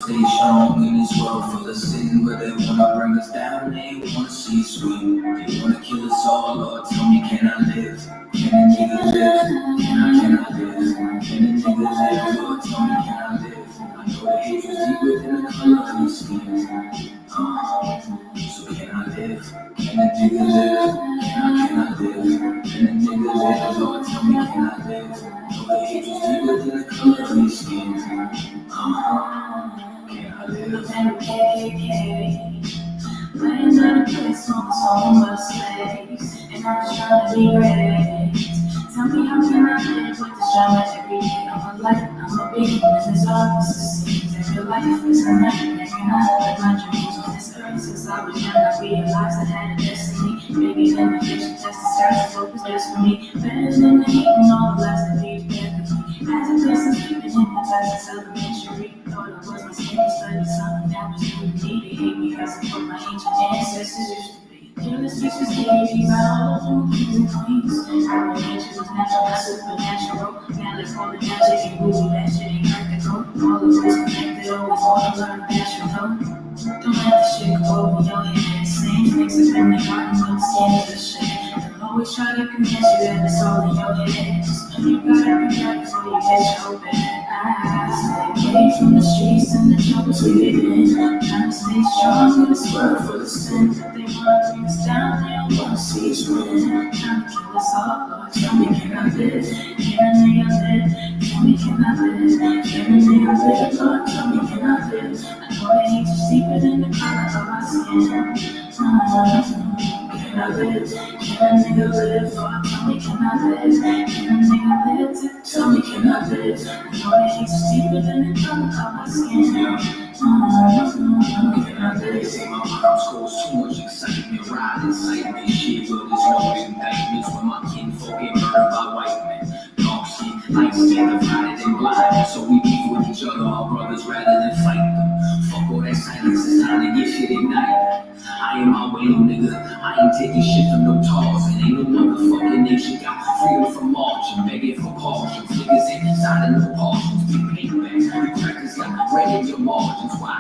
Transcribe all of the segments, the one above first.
stay strong in this world full of sin, but they wanna bring us down, they wanna see us win. They wanna kill us all, Lord, tell me, can I live? Can a nigga live? Can I live? Can a nigga live? Lord, tell me, can I live? I know the hate's deeper than the color of your skin. So can I live? Can a nigga live? Can I live? Can a nigga live? Lord, tell me, can I live? I know the hate's deeper than the color of your skin. Can I live? Laying in a place on so much slaves, and I'm just trying to be great. Tell me how can I live with this drama every day of my life? I'm a being in this office, it seems every life is a nightmare. Can I live my dreams on this earth? Since I was young, I realized I had a destiny. Maybe then the fiction test the stars, hope is best for me. Better than the hate and all the lies that lead back to me. As a person keeping hypnotized since elementary. Thought I was my skin, studied something that was new to me. They hate me because of what my ancient ancestors used to be. Jealous teachers gave me by all of them kings and queens. Our nature was natural, not supernatural. Now let's call it magic and voodoo. That shit ain't practical. All of us connected, always wanna learn that you know. Don't let the shit go over your head. Same things up in the garden, no skin is a shit. They'll always try to convince you that it's all in your head. So you gotta be careful before you get your bad eyes. Stay away from the streets and the troubles we live in. Trying to stay strong in this world full of sin. They wanna bring us down, they don't wanna see us win. Trying to kill us all, Lord, tell me, can I live? Can a nigga live? Tell me, can I live? Can a nigga live? Lord, tell me, can I live? I know the hate is deeper than the color of my skin. Can I live? Can a nigga live? Lord, tell me, can I live? Can a nigga live? Tell me, can I live? I know the hate is deeper than the color of my skin. Can I live? Say my mom's cause too much excitement, ride incitement, shit, but there's no indictments when my kinfolk get murdered by white men. Dog shit, light skin, divided and blind, so we beef with each other, our brothers, rather than fight them. Fuck all that silence, it's time to get shit ignited. I ain't my way, no nigga. I ain't taking shit from no talks. And ain't no motherfucking nation got freedom from marching, begging for caution. Niggas ain't signing no cautions, big paybacks. You crackers got red in your margins. Why?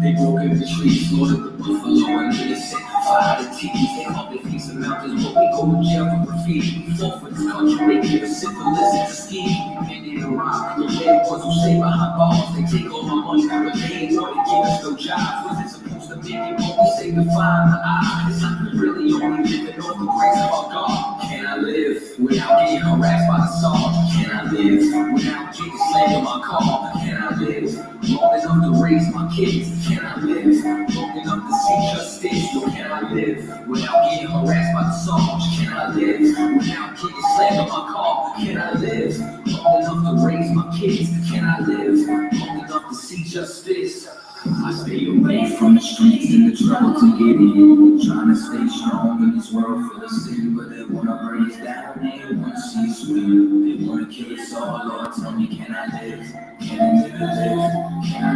They broke every tree, slaughtered the buffalo, and they set fire to teeth. They called their face of mountains, but we go to jail for graffiti. We fought for this country, they give us syphilis, it's a scheme. We bended and rock, the dead ones who stay behind bars. They take all my money, but they ain't want to give us no jobs. Was it supposed to make it more? We say define the eye. It's like we really only living off the grace of our God. Can I live without getting harassed by the Sarge? Can I live without getting slammed in my car? Can I live long enough to raise my kids? Can I live long enough to see justice? Or can I live without getting harassed by the Sarge? Can I live without getting slammed in my car? Can I live long enough to raise my kids? Can I live long enough to see justice? I stay away from the streets and the trouble to get in. Trying to stay strong in this world full of sin, but they wanna bring us down, they wanna see us win. They wanna kill us all, Lord, tell me, can I live? Can a nigga live? Can I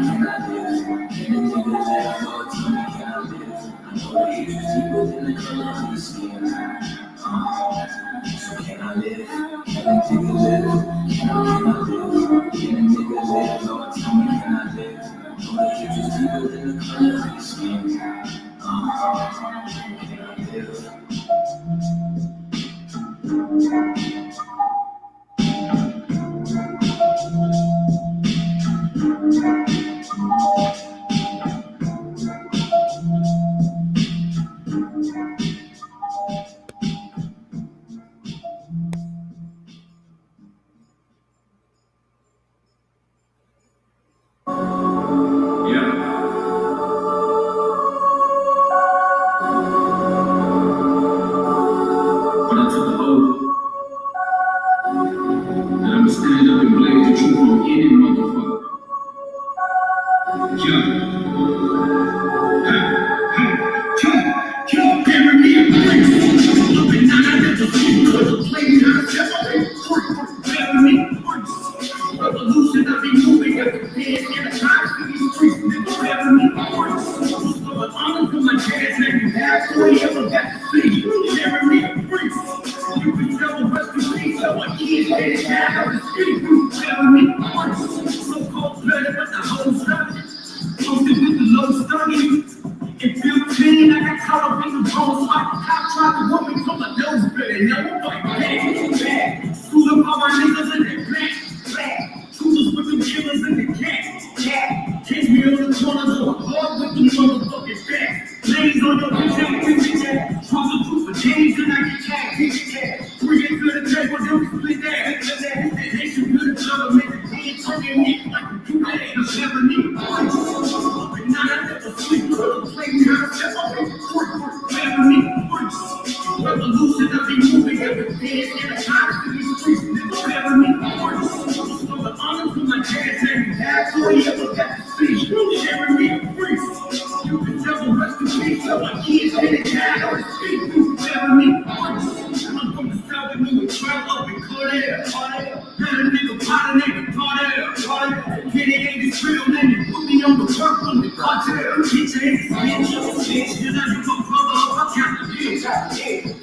live? Can a nigga live? Lord, tell me, can I live? I know the hate is deeper than the color of your skin. So can I live? Can a nigga live? Can I live? Can a nigga live? Lord, tell me, can I live? I know the hate is deeper than the color of your skin. Can I live? Stand up and blaze the truth on any motherfucker. Bury me a place. Looking down at the feet, contemplating how to separate truth. Bury me a place. Revolution, I be moving every day in the times for these streets. Bury me a place. But honor to my chance, maybe that's the way ever got to see. Bury me a place. You can tell the rest of me, so I can't get it down on the street. Bury me a place. So cold-blooded, but the whole stuff. hoes up. I tried to walk me from my nose better. Now I'm like, bad. School up all my niggas in the black. Shooters with them killers in the cat. Take me on the corners of a hard with them motherfucking back. Lanes on your bitch, Trouble proof for change and I get cash. Bring it to the table, then we split that. They should put each other, make the head turn your neck like a do that. You never need voice. And now I never sleep. Play me out of step up and never need voice. Revolution, I be moving every day in the house in these streets. Never need voice. So the honor to my jazz and absolutely ever got to see. Never need voice. You can tell the rest of me, so my kids hit it down or speak. Never need voice. I'm from the south and we would travel up and cut it. Better nigga, pot nigga. Get it ain't the drill, then you put me on the work on the cartel. Get your hands, bitch. You're not even brother up, I count the bitch.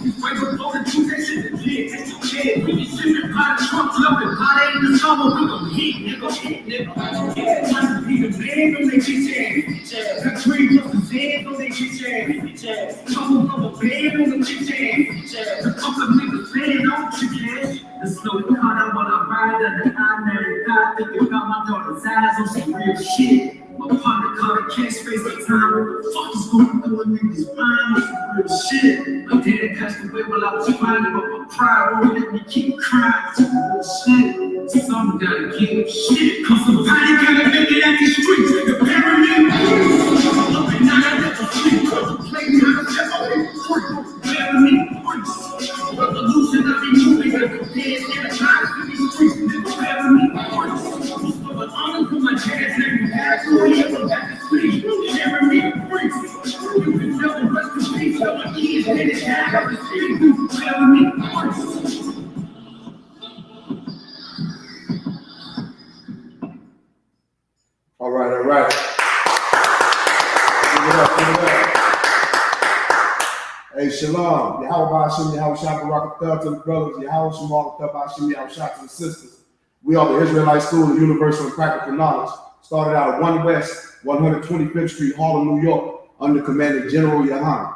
You fight with all the truth, that shit legit. We be sitting by the trunk, loving pot in the summer, we gon' hit, nigga. Yeah, time to be the man on they bitch ass. The tree plus the dead on they bitch ass. Trouble from the bed on the bitch ass. The couple niggas saying, don't you ass. The snow caught out while I ride under the I-95, God thinking about my daughter's eyes on some real shit. My partner caught a catch face at time. What the fuck is going on in this mind? On some real shit. My dad passed away while I was crying, but my pride won't let me keep crying. Some real shit. Some gotta give shit. Cause somebody gotta make it at these streets. The pyramid. Up at night, I never sleep. Cause the play me how to step up and freak. Pyramid. Revolution, I be moving every day in the house in these streets. Never need voice. So the honor to my jazz and absolutely ever got to see. Never need voice. You can tell the rest of me, so my kids hit it down on the street. Never need voice. All right. Give it up. Hey, shalom. Yahweh Hashem, Yahweh Shabbat Barak to the brothers, Yahweh Shemal Hashem, Yahweh Shabbat to the sisters. We are the Israelite School of Universal and Practical Knowledge. Started out at 1 West, 125th Street, Harlem, New York, under Commander General Yahan.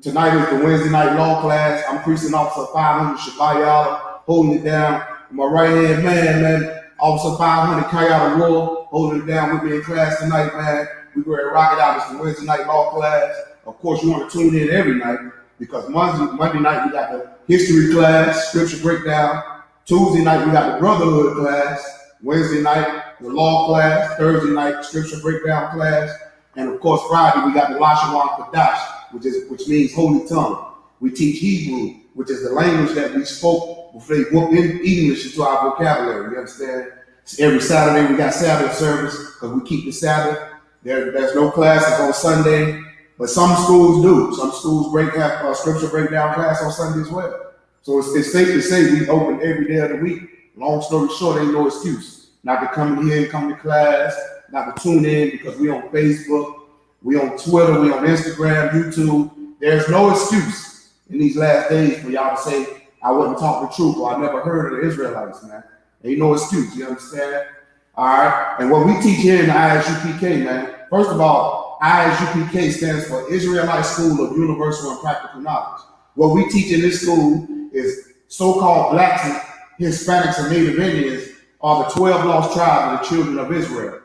Tonight is the Wednesday night law class. I'm Precinct Officer 500 Shabayala, holding it down. My right-hand man, Officer 500 Kayada Roy, holding it down with me in class tonight, man. We're going to rock it out. It's the Wednesday night law class. Of course, you want to tune in every night because Monday night we got the history class, scripture breakdown. Tuesday night we got the brotherhood class. Wednesday night the law class. Thursday night scripture breakdown class, and of course Friday we got the Lashawan Kadash, which means holy tongue. We teach Hebrew, which is the language that we spoke before they whooped in English into our vocabulary. You understand? Every Saturday we got Sabbath service because we keep the Sabbath. There's no classes on Sunday. But some schools do. Some schools have scripture breakdown class on Sunday as well. So it's safe to say we open every day of the week. Long story short, ain't no excuse not to come in here and come to class, not to tune in because we on Facebook, we on Twitter, we on Instagram, YouTube. There's no excuse in these last days for y'all to say I wasn't talking the truth or I never heard of the Israelites, man. Ain't no excuse, you understand? All right. And what we teach here in the ISUPK, man, first of all, ISUPK stands for Israelite School of Universal and Practical Knowledge. What we teach in this school is so-called blacks, Hispanics, and Native Indians are the 12 lost tribes of the children of Israel.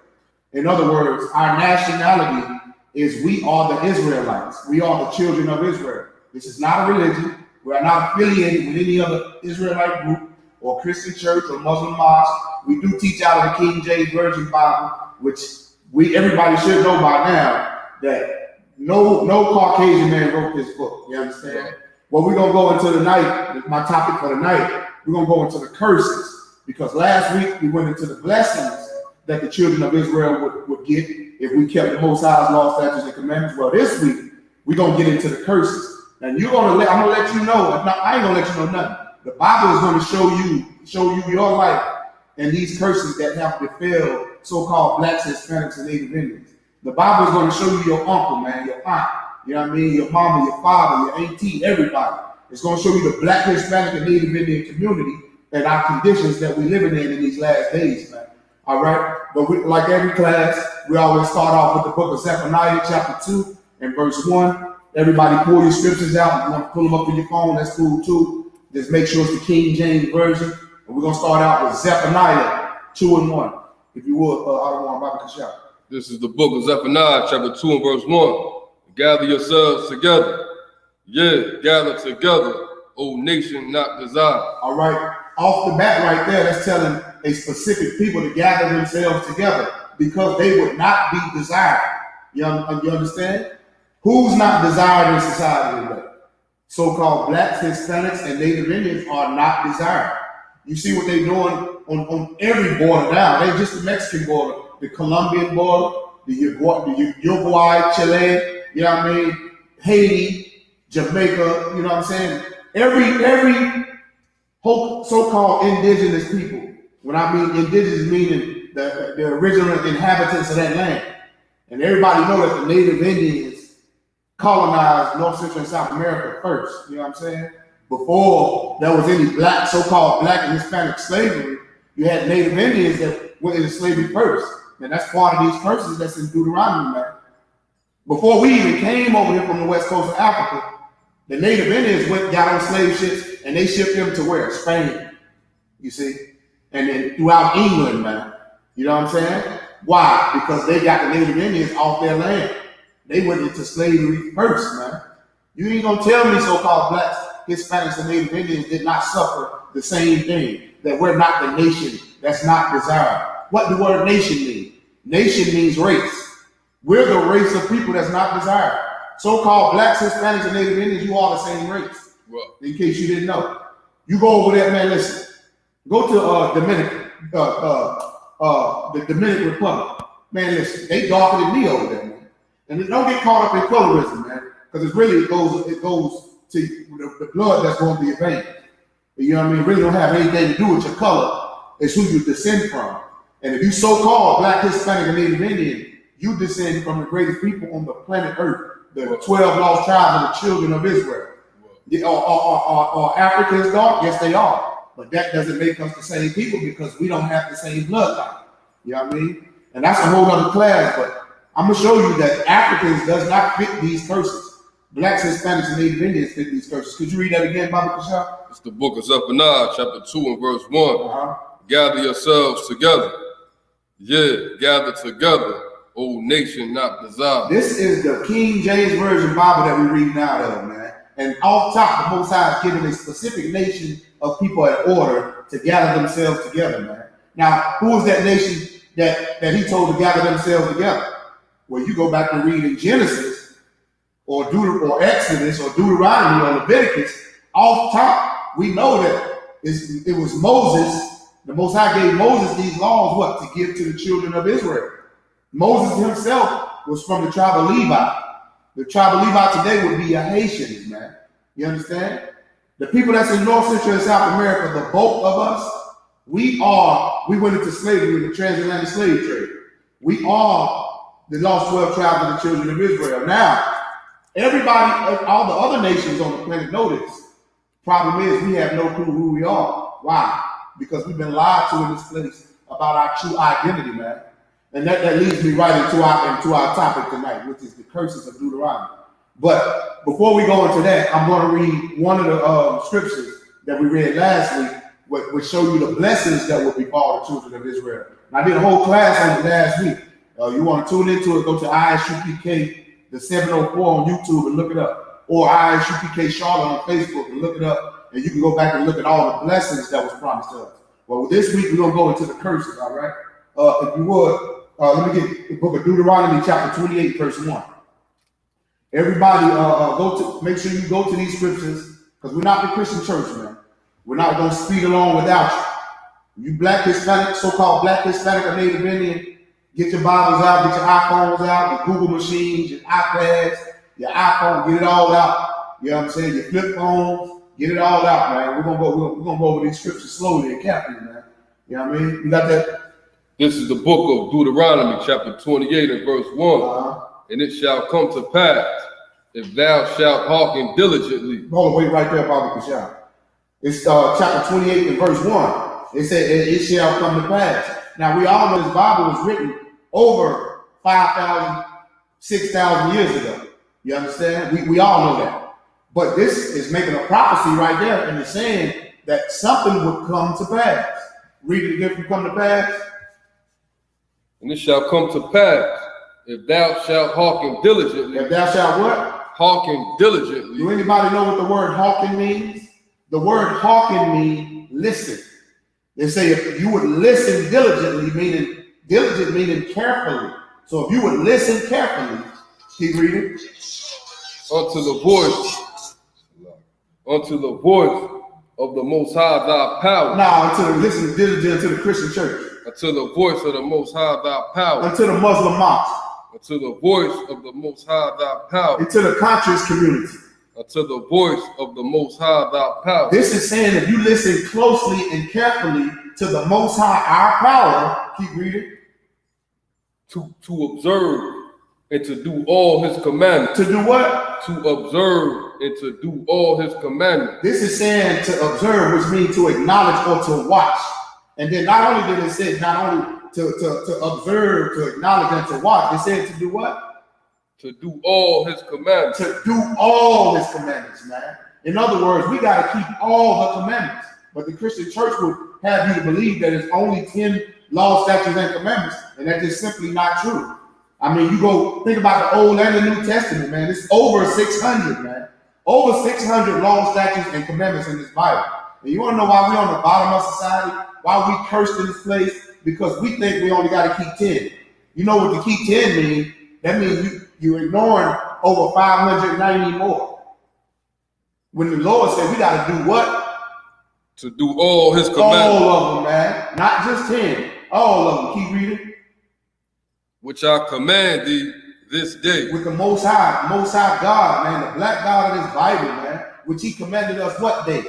In other words, our nationality is we are the Israelites. We are the children of Israel. This is not a religion. We are not affiliated with any other Israelite group or Christian church or Muslim mosque. We do teach out of the King James Version Bible, which everybody should know by now that no Caucasian man wrote this book. You understand? Well, we're gonna go into tonight. My topic for tonight, we're gonna go into the curses because last week we went into the blessings that the children of Israel would get if we kept the Most High's law, statutes, and commandments. Well, this week we're gonna get into the curses. And I'm gonna let you know. I ain't gonna let you know nothing. The Bible is gonna show you your life and these curses that have befell so-called blacks, Hispanics, and Native Indians. The Bible is going to show you your uncle, man, your aunt, you know what I mean, your mama, your father, your auntie, everybody. It's going to show you the black, Hispanic, and Native Indian community and our conditions that we're living in these last days, man. All right? But like every class, we always start off with the book of Zephaniah, chapter 2 and verse 1. Everybody pull your scriptures out. If you want to pull them up on your phone, that's cool too. Just make sure it's the King James Version. And we're going to start out with Zephaniah 2:1. If you would, I don't want Baba Kashab. This is the book of Zephaniah, chapter 2 and verse 1. Gather yourselves together. Yeah, gather together, O nation not desired. All right. Off the bat right there, that's telling a specific people to gather themselves together because they would not be desired. You understand? Who's not desired in society today? So-called blacks, Hispanics, and Native Indians are not desired. You see what they're doing on every border now. They just the Mexican border, the Colombian border, the Uruguay, Chile, you know what I mean? Haiti, Jamaica, you know what I'm saying? Every whole so-called indigenous people. When I mean indigenous, meaning the original inhabitants of that land. And everybody know that the Native Indians colonized North, Central, and South America first. You know what I'm saying? Before there was any black, so-called black and Hispanic slavery, you had Native Indians that went into slavery first. And that's part of these curses that's in Deuteronomy, man. Before we even came over here from the west coast of Africa, the Native Indians got on slave ships and they shipped them to where? Spain, you see? And then throughout England, man. You know what I'm saying? Why? Because they got the Native Indians off their land. They went into slavery first, man. You ain't gonna tell me so-called blacks, Hispanics, and Native Indians did not suffer the same thing, that we're not the nation that's not desired. What the word nation mean? Nation means race. We're the race of people that's not desired. So-called blacks, Hispanics, and Native Indians, you are the same race. Well, in case you didn't know. You go over there, man, listen. Go to the Dominican Republic. Man, listen, they darker than me over there, man. And don't get caught up in colorism, man, because it goes to the blood that's going to be veins. You know what I mean? It really don't have anything to do with your color. It's who you descend from. And if you so-called black, Hispanic, and Native Indian, you descend from the greatest people on the planet Earth, the 12 lost tribes of the children of Israel. Are Africans dark? Yes, they are. But that doesn't make us the same people because we don't have the same bloodline. You know what I mean? And that's a whole other class, but I'm going to show you that Africans does not fit these curses. Blacks, Hispanics, and Native Indians fit these curses. Could you read that again, Baba Kashab? It's the book of Zephaniah, chapter 2 and verse 1. Gather yourselves together. Yeah, gather together, O nation not desired. This is the King James Version Bible that we're reading out of, man. And off top, the Most High is giving a specific nation of people in order to gather themselves together, man. Now, who is that nation that he told to gather themselves together? Well, you go back and read in Genesis or Exodus or Deuteronomy or Leviticus. Off top, we know that it was Moses. The Most High gave Moses these laws, what? To give to the children of Israel. Moses himself was from the tribe of Levi. The tribe of Levi today would be a Haitians, man. You understand? The people that's in North, Central, and South America, the bulk of us, we went into slavery in the transatlantic slave trade. We are the lost 12 tribes of the children of Israel. Now, everybody, all the other nations on the planet know this. Problem is, we have no clue who we are. Why? Because we've been lied to in this place about our true identity, man. And that leads me right into our topic tonight, which is the curses of Deuteronomy. But before we go into that, I'm going to read one of the scriptures that we read last week, which show you the blessings that will befall the children of Israel. And I did a whole class on it last week. You want to tune into it, go to ISUPK, the 704 on YouTube and look it up. Or ISUPK Charlotte on Facebook and look it up. And you can go back and look at all the blessings that was promised to us. Well, this week we're going to go into the curses, all right? If you would, let me get the book of Deuteronomy, chapter 28, verse 1. Everybody, make sure you go to these scriptures, because we're not the Christian church, man. We're not going to speed along without you. You black, Hispanic, so-called black, Hispanic, or Native Indian, get your Bibles out, get your iPhones out, your Google machines, your iPads, your iPhone, get it all out. You know what I'm saying? Your flip phones, get it all out, man. We're gonna go over these scriptures slowly and carefully, man. You know what I mean? You got that? This is the book of Deuteronomy, chapter 28 and verse 1. And it shall come to pass, if thou shalt hearken diligently. Hold on, wait right there, Bobby Kashab. It's chapter 28 and verse 1. It said, it shall come to pass. Now, we all know this Bible was written over 5,000, 6,000 years ago. You understand? We all know that. But this is making a prophecy right there, and it's saying that something would come to pass. Read it again from come to pass. And it shall come to pass, if thou shalt hearken diligently. If thou shalt what? Hearken diligently. Do anybody know what the word hearken means? The word hearken means listen. They say if you would listen diligently, meaning diligent meaning carefully. So if you would listen carefully, keep reading. Unto the voice of the Most High thy power. Now, listen diligent to the Christian church. Unto the voice of the Most High thy power. Unto the Muslim mosque. Unto the voice of the Most High thy power. Into the conscious community. Unto the voice of the Most High thy power. This is saying if you listen closely and carefully to the Most High, our power, keep reading. To observe and to do all his commandments. To do what? To observe and to do all his commandments. This is saying to observe, which means to acknowledge or to watch. And then not only did it say not only to observe, to acknowledge, and to watch, it said to do what? To do all his commandments. To do all his commandments, man. In other words, we got to keep all the commandments. But the Christian church would have you to believe that it's only 10 laws, statutes, and commandments, and that's just simply not true. I mean, you go think about the Old and the New Testament, man. It's over 600, man. Over 600 laws, statutes, and commandments in this Bible. And you want to know why we're on the bottom of society? Why we cursed in this place? Because we think we only got to keep 10. You know what to keep 10 means? That means you're ignoring over 590 more. When the Lord said we got to do what? To do all his commandments. All of them, man. Not just 10. All of them. Keep reading. Which I command thee this day. With the Most High God, man, the black God of this Bible, man, which he commanded us what day?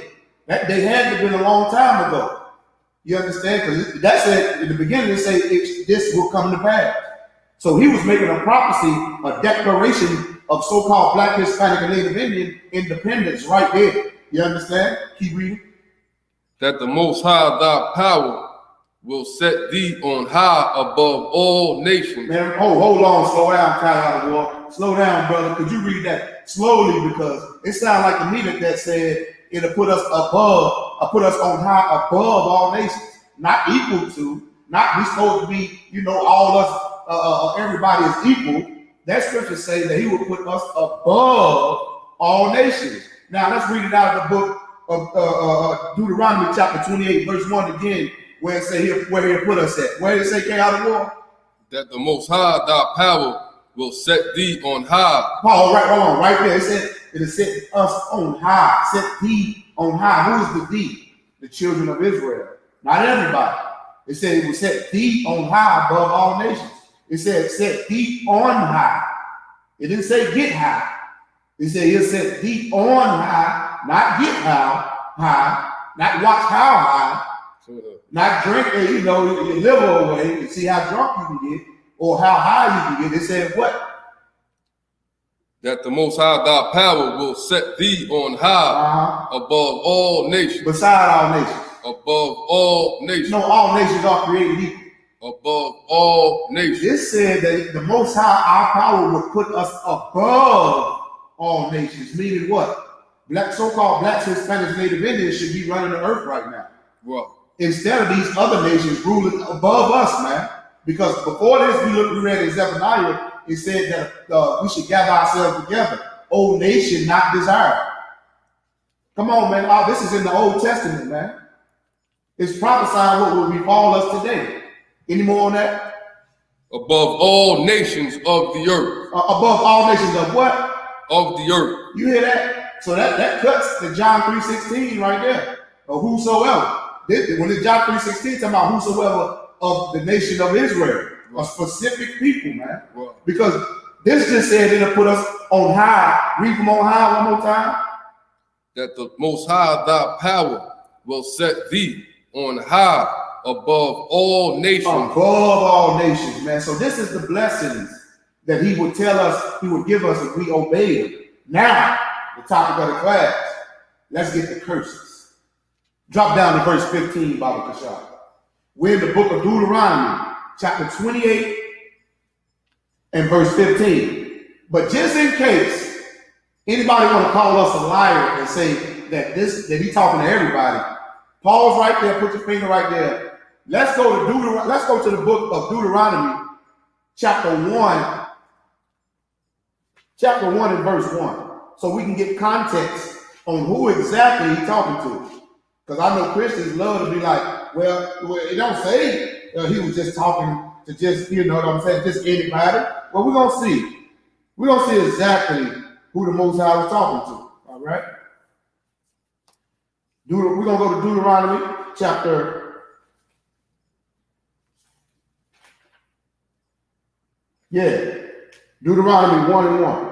That day had to have been a long time ago. You understand? Because that said, in the beginning, it said this will come to pass. So he was making a prophecy, a declaration of so-called Black, Hispanic, and Native Indian independence right there. You understand? Keep reading. That the Most High thy power will set thee on high above all nations. Man, hold on, slow down, Colorado. Slow down, brother. Could you read that slowly? Because it sounds like to me that said it'll put us on high above all nations, not equal to, not we supposed to be, all us, everybody is equal. That scripture say that he will put us above all nations. Now let's read it out of the book of Deuteronomy chapter 28, verse 1 again, where it say where he'll put us at. Where did it say K.R.W.O? That the Most High thy power will set thee on high. Paul, right there. It said it has set us on high, set thee on high. Who is the thee? The children of Israel. Not everybody. It said it will set thee on high above all nations. It said set thee on high. It didn't say get high. It said he'll set thee on high, not get high, not watch how high, not drink your liver away and see how drunk you can get or how high you can get. It said what? That the Most High thy power will set thee on high above all nations. Beside all nations. Above all nations. No, all nations are created equal. Above all nations. This said that the Most High, our power, would put us above all nations. Meaning what? So-called Blacks, Hispanics, Native Indians should be running the earth right now. Right. Instead of these other nations ruling above us, man. Because before this, we read in Zephaniah, it said that we should gather ourselves together. O nation not desired. Come on, man. This is in the Old Testament, man. It's prophesying what will befall us today. Any more on that? Above all nations of the earth. Above all nations of what? Of the earth. You hear that? So that cuts to John 3:16 right there. Or whosoever. When it's John 3:16, talking about whosoever of the nation of Israel. Right. A specific people, man. Right. Because this just said it'll put us on high. Read from on high one more time. That the Most High thy power will set thee on high above all nations. Above all nations, man. So this is the blessings that he would tell us, he would give us if we obey him. Now, the topic of the class. Let's get the curses. Drop down to verse 15, Baba Kashab. We're in the book of Deuteronomy, chapter 28 and verse 15. But just in case Anybody want to call us a liar and say that he talking to everybody? Pause right there. Put your finger right there. Let's go to the book of Deuteronomy, chapter 1 and verse 1, so we can get context on who exactly he's talking to. Because I know Christians love to be like, well, it don't say he was just talking to just, you know what I'm saying, just anybody. Well, we're going to see. We're going to see exactly who the Most High was talking to. All right? We're going to go to Deuteronomy chapter, Deuteronomy 1 and 1.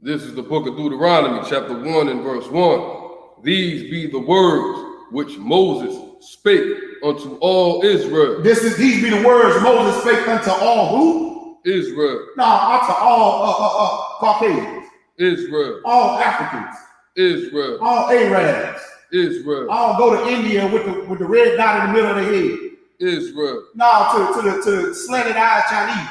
This is the book of Deuteronomy, chapter 1 and verse 1. These be the words which Moses spake unto all Israel. These be the words Moses spake unto all who? Israel. No, unto all Caucasians. Israel. All Africans. Israel. All Arabs. Israel. All go to India with the red dot in the middle of their head. Israel. No, to the slanted eyed Chinese.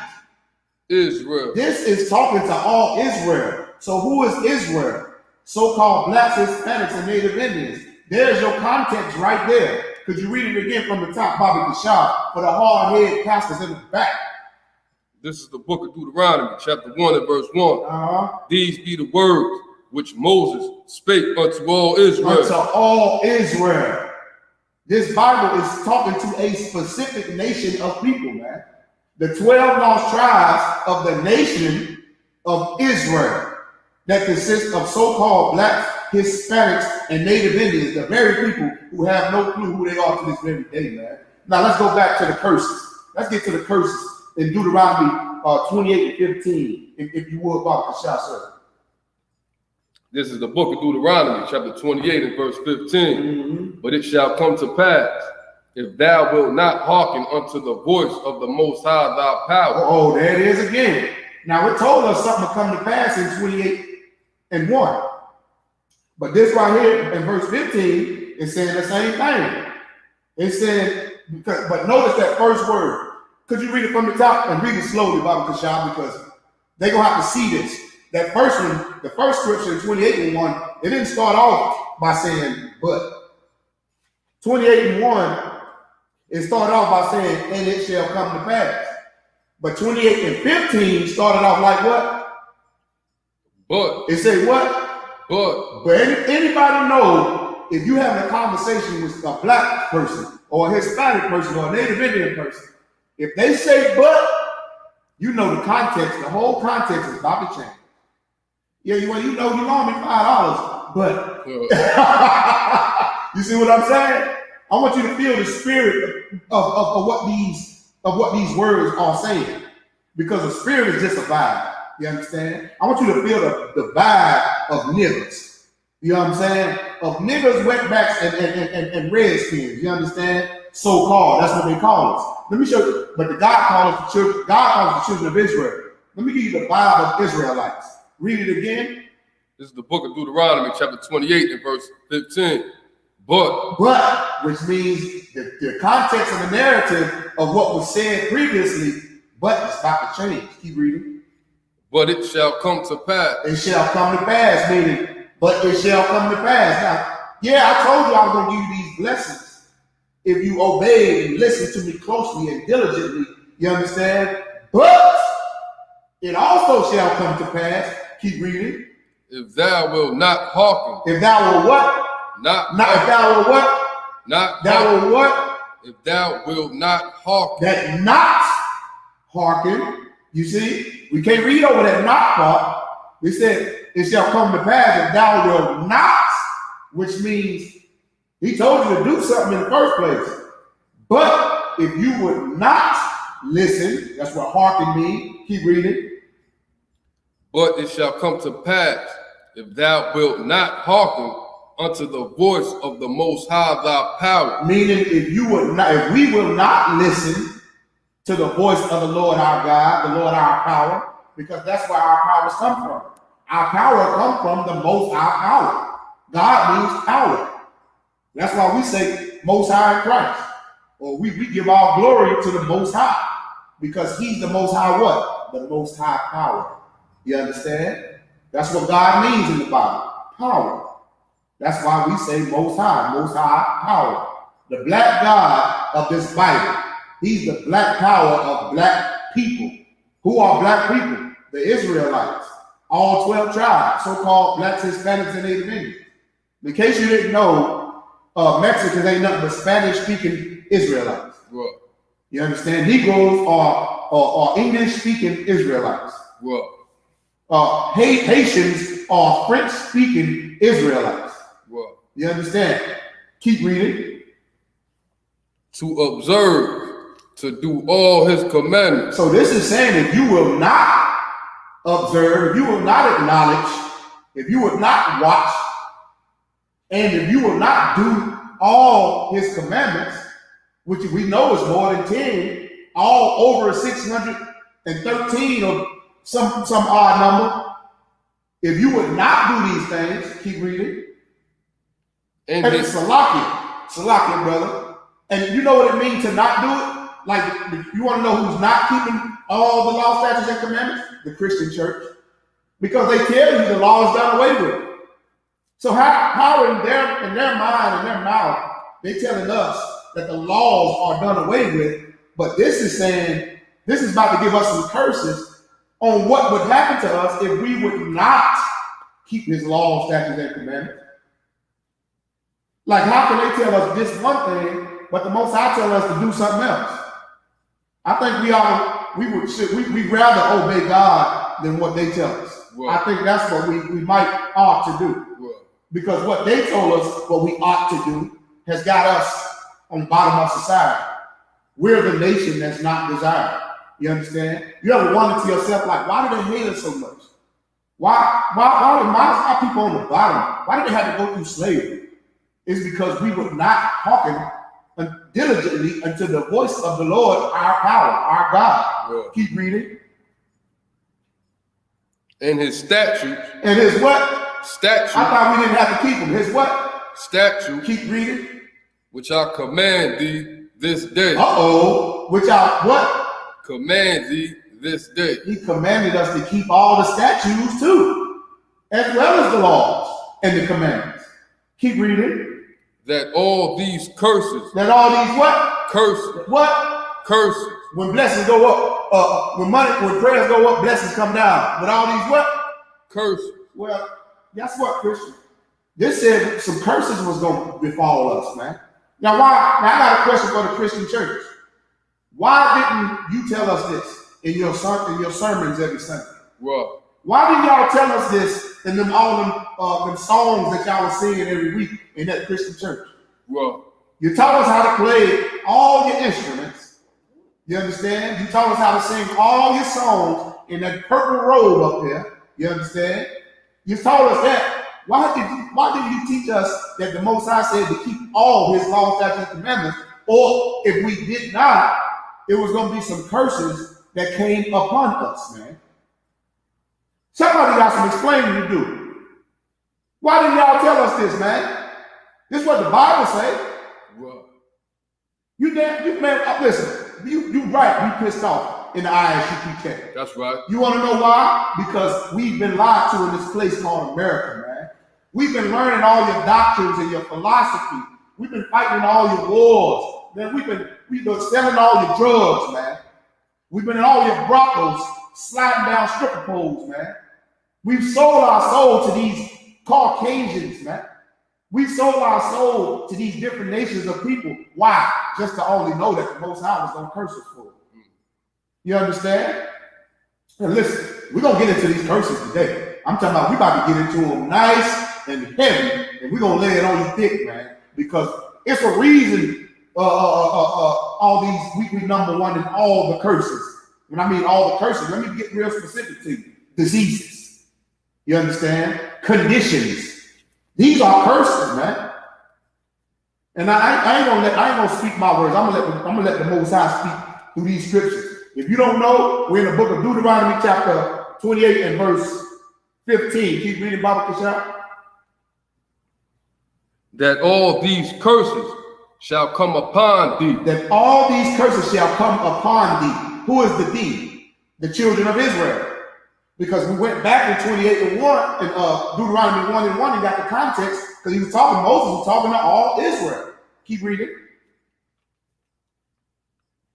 Israel. This is talking to all Israel. So who is Israel? So-called blacks, Hispanics, and Native Indians. There's your context right there. Could you read it again from the top, Bobby Kashab, for the hard-headed pastors in the back? This is the book of Deuteronomy, chapter 1 and verse 1. These be the words which Moses spake unto all Israel. Unto all Israel. This Bible is talking to a specific nation of people, man. The 12 lost tribes of the nation of Israel that consists of so-called blacks, Hispanics, and Native Indians, the very people who have no clue who they are to this very day, man. Now let's go back to the curses. Let's get to the curses in Deuteronomy 28 and 15, if you would, Baba Kashah, sir. This is the book of Deuteronomy, chapter 28 and verse 15. But it shall come to pass, if thou wilt not hearken unto the voice of the Most High thy power. Oh, there it is again. Now it told us something to come to pass in 28 and 1. But this right here in verse 15 is saying the same thing. It said, but notice that first word. Could you read it from the top and read it slowly, Baba Kashab, because they're going to have to see this. That first one, the first scripture in 28 and 1, it didn't start off by saying, but. 28 and 1, it started off by saying, and it shall come to pass. But 28 and 15 started off like what? But. It said what? But anybody know if you having a conversation with a black person or a Hispanic person or a Native Indian person, if they say but, you know the context, the whole context is about to change. Yeah, you owe me $5, but you see what I'm saying? I want you to feel the spirit of what these words are saying, because the spirit is just a vibe. You understand? I want you to feel the vibe of niggas. You know what I'm saying? Of niggas, wetbacks, and redskins. You understand? So-called. That's what they call us. Let me show you. But God calls the children of Israel. Let me give you the vibe of Israelites. Read it again. This is the book of Deuteronomy, chapter 28 and verse 15. But, which means the context of the narrative of what was said previously, but it's about to change. Keep reading. But it shall come to pass. It shall come to pass, meaning, but it shall come to pass. Now, yeah, I told you I was going to give you these blessings if you obey and listen to me closely and diligently. You understand? But it also shall come to pass. Keep reading. If thou wilt not hearken. If thou will what? If thou will what? Thou will what? If thou wilt not hearken. That not hearken. You see, we can't read over that not part. We said, it shall come to pass if thou wilt not, which means he told you to do something in the first place. But if you would not listen, that's what hearken means. Keep reading. But it shall come to pass if thou wilt not hearken unto the voice of the Most High thy power. Meaning, if we will not listen to the voice of the Lord our God, the Lord our power, because that's where our powers come from. Our power comes from the Most High power. God means power. That's why we say Most High in Christ. Or we give all glory to the Most High, because he's the Most High what? The Most High power. You understand? That's what God means in the Bible. Power. That's why we say most high power. The black God of this Bible. He's the black power of black people. Who are black people? The Israelites. All 12 tribes, so-called blacks, Hispanics, and Native Indians. In case you didn't know, Mexicans ain't nothing but Spanish-speaking Israelites. Right. You understand? Negroes are English-speaking Israelites. Right. Haitians are French-speaking Israelites. Right. You understand? Keep reading. To observe, to do all his commandments. So this is saying if you will not observe, if you will not acknowledge, if you will not watch, and if you will not do all his commandments, which we know is more than 10, all over 613 or some odd number. If you would not do these things, keep reading. And it's Salakia, brother. And you know what it means to not do it? Like, you want to know who's not keeping all the law, statutes, and commandments? The Christian church. Because they tell you the law is done away with. So how in their mind and their mouth, they telling us that the laws are done away with, but this is saying, this is about to give us some curses on what would happen to us if we would not keep his laws, statutes, and commandments. Like, how can they tell us this one thing, but the Most High tell us to do something else? I think we'd rather obey God than what they tell us. Right. I think that's what we ought to do. Right. Because what they told us, what we ought to do, has got us on the bottom of society. We're the nation that's not desired. You understand? You ever wonder to yourself, like, why do they hate us so much? Why are people on the bottom? Why did they have to go through slavery? It's because we were not hearkening diligently unto the voice of the Lord, our power, our God. Yeah. Keep reading. And his statutes. And his what? Statutes. I thought we didn't have to keep them. His what? Statutes. Keep reading. Which I command thee this day. Which I what? Command thee this day. He commanded us to keep all the statutes too, as well as the laws and the commandments. Keep reading. That all these curses. That all these what? Curses. What? Curses. When blessings go up, when prayers go up, blessings come down. But all these what? Curses. Well, guess what, Christian? This said some curses was going to befall us, man. Now, I got a question for the Christian church. Why didn't you tell us this in your sermons every Sunday? Right. Why didn't y'all tell us this in all them songs that y'all were singing every week in that Christian church? Right. You taught us how to play all your instruments. You understand? You taught us how to sing all your songs in that purple robe up there. You understand? You taught us that. Why did you teach us that the Most High said to keep all his laws, statutes, and commandments? Or if we did not, it was going to be some curses that came upon us, man. Somebody got some explaining to do. Why didn't y'all tell us this, man? This is what the Bible say. Right. Listen, you right, we pissed off in the ISUPK. That's right. You want to know why? Because we've been lied to in this place called America, man. We've been learning all your doctrines and your philosophy. We've been fighting all your wars. Man, we've been selling all your drugs, man. We've been in all your brothels, sliding down stripper poles, man. We've sold our soul to these Caucasians, man. We've sold our soul to these different nations of people. Why? Just to only know that the Most High was going to curse us for it. You understand? And listen, we're going to get into these curses today. I'm talking about we about to get into them nice and heavy, and we're going to lay it on you thick, man, because it's a reason all these weekly number one and all the curses. When I mean all the curses, let me get real specific to you. Diseases. You understand? Conditions. These are curses, man. And I ain't gonna speak my words. I'm gonna let the Most High speak through these scriptures. If you don't know, we're in the book of Deuteronomy, chapter 28 and verse 15. Keep reading, Baba Kishar. That all these curses shall come upon thee. That all these curses shall come upon thee. Who is the thee? The children of Israel. Because we went back in 28:1 and Deuteronomy 1:1 and got the context because he was talking, Moses was talking to all Israel. Keep reading.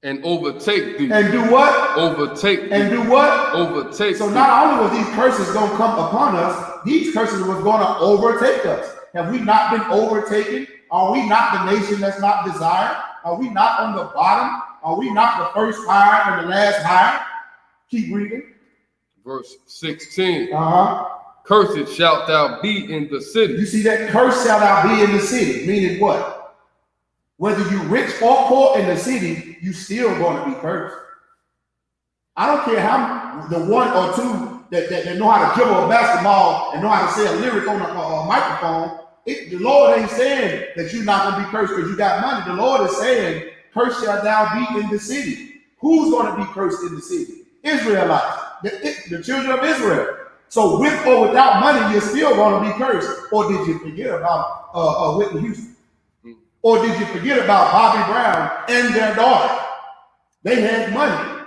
And overtake thee. And do what? Overtake thee. And do what? Overtake So thee. not only was these curses going to come upon us, these curses was going to overtake us. Have we not been overtaken? Are we not the nation that's not desired? Are we not on the bottom? Are we not the first hired and the last hired? Keep reading. Verse 16. Uh-huh. Cursed shalt thou be in the city. You see that? Cursed shall thou be in the city. Meaning what? Whether you rich or poor in the city, you still going to be cursed. I don't care how the one or two that know how to dribble a basketball and know how to say a lyric on a microphone. The Lord ain't saying that you're not going to be cursed because you got money. The Lord is saying, cursed shall thou be in the city. Who's going to be cursed in the city? Israelites, the children of Israel. So with or without money, you're still going to be cursed. Or did you forget about Whitney Houston? Or did you forget about Bobby Brown and their daughter? They had money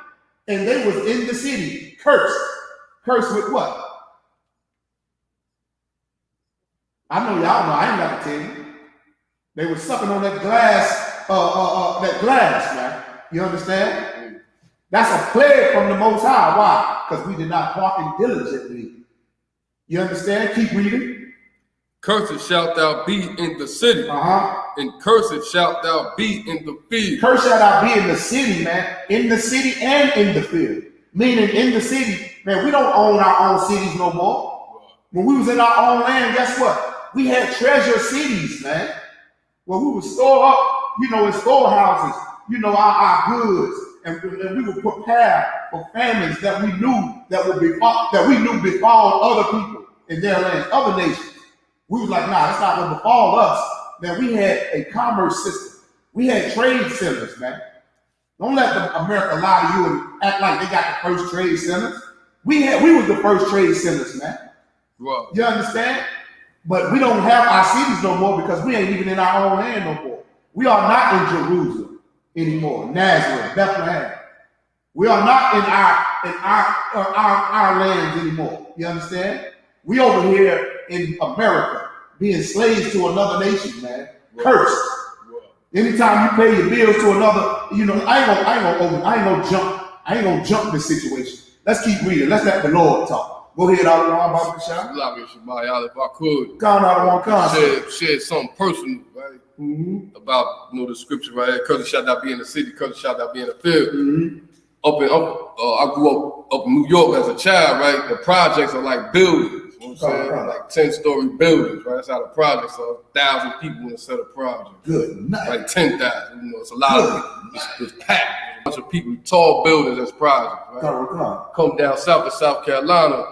and they was in the city, cursed. Cursed with what? I know y'all know, I ain't got to tell you. They were sucking on that glass, man. You understand? That's a plague from the Most High. Why? Because we did not hearken diligently. You understand? Keep reading. Cursed shalt thou be in the city. And cursed shalt thou be in the field. Cursed shalt thou be in the city, man. In the city and in the field. Meaning in the city, man, we don't own our own cities no more. When we was in our own land, guess what? We had treasure cities, man. Where we would store up, in storehouses, our goods. And we would prepare for famines that we knew befall other people in their land, other nations. We was like, nah, that's not going to befall us. Man, we had a commerce system. We had trade centers, man. Don't let America lie to you and act like they got the first trade centers. We was the first trade centers, man. Right. You understand? But we don't have our cities no more because we ain't even in our own land no more. We are not in Jerusalem anymore, Nazareth, Bethlehem. We are not in our lands anymore. You understand? We over here in America, being slaves to another nation, man. Cursed. Anytime you pay your bills to another, I ain't gonna jump this situation. Let's keep reading. Let's let the Lord talk. Go ahead, out of one If I could, Gone out of one concept. share something personal, right? About the scripture right here. Cursed shalt thou be in the city, cursed shalt thou be in the field. I grew up in New York as a child, right? The projects are like buildings, you know what I'm saying? Like 10-story buildings, right? That's how the projects are. 1,000 people in a set of projects. Good night. Like 10,000, it's a lot of people. It's packed. A bunch of people, tall buildings as projects, right? Come down south to South Carolina,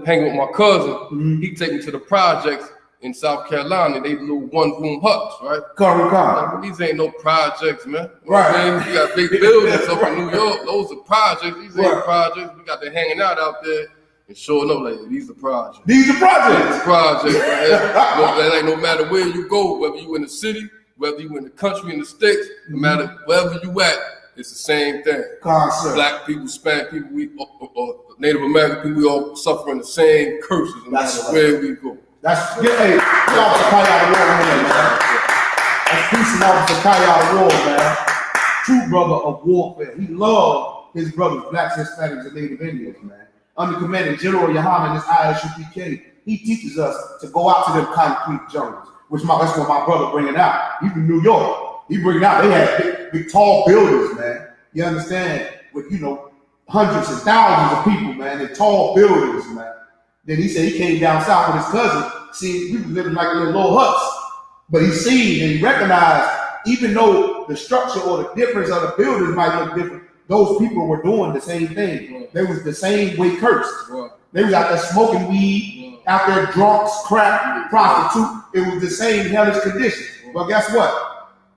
hang with my cousin. He take me to the projects in South Carolina. They little one-room huts, right? Like, these ain't no projects, man. Right. We got big buildings up in New York. Those are projects. These ain't projects. We got them hanging out there and showing up like these are projects. These are projects. These are projects, right? Like no matter where you go, whether you in the city, whether you in the country, in the sticks, no matter wherever you at, it's the same thing. Black people, Hispanic people, Native American people, we all suffering the same curses no matter where we go. That's good. Hey, Officer Kayada War, man. That's peace and Officer Kayada War, man. True brother of warfare. He loved his brothers, blacks, Hispanics, and Native Indians, man. Under command of General Yohana and his ISUPK, he teaches us to go out to them concrete jungles, that's what my brother bringing out. He's from New York. He bringing out, they had big tall buildings, man. You understand? With, hundreds and thousands of people, man, in tall buildings, man. Then he said he came down south with his cousin. See, we were living like little huts. But he seen and he recognized, even though the structure or the difference of the buildings might look different, those people were doing the same thing. They was the same way cursed. They was out there smoking weed, out there drunks, crack, prostitute. It was the same hellish condition. But guess what?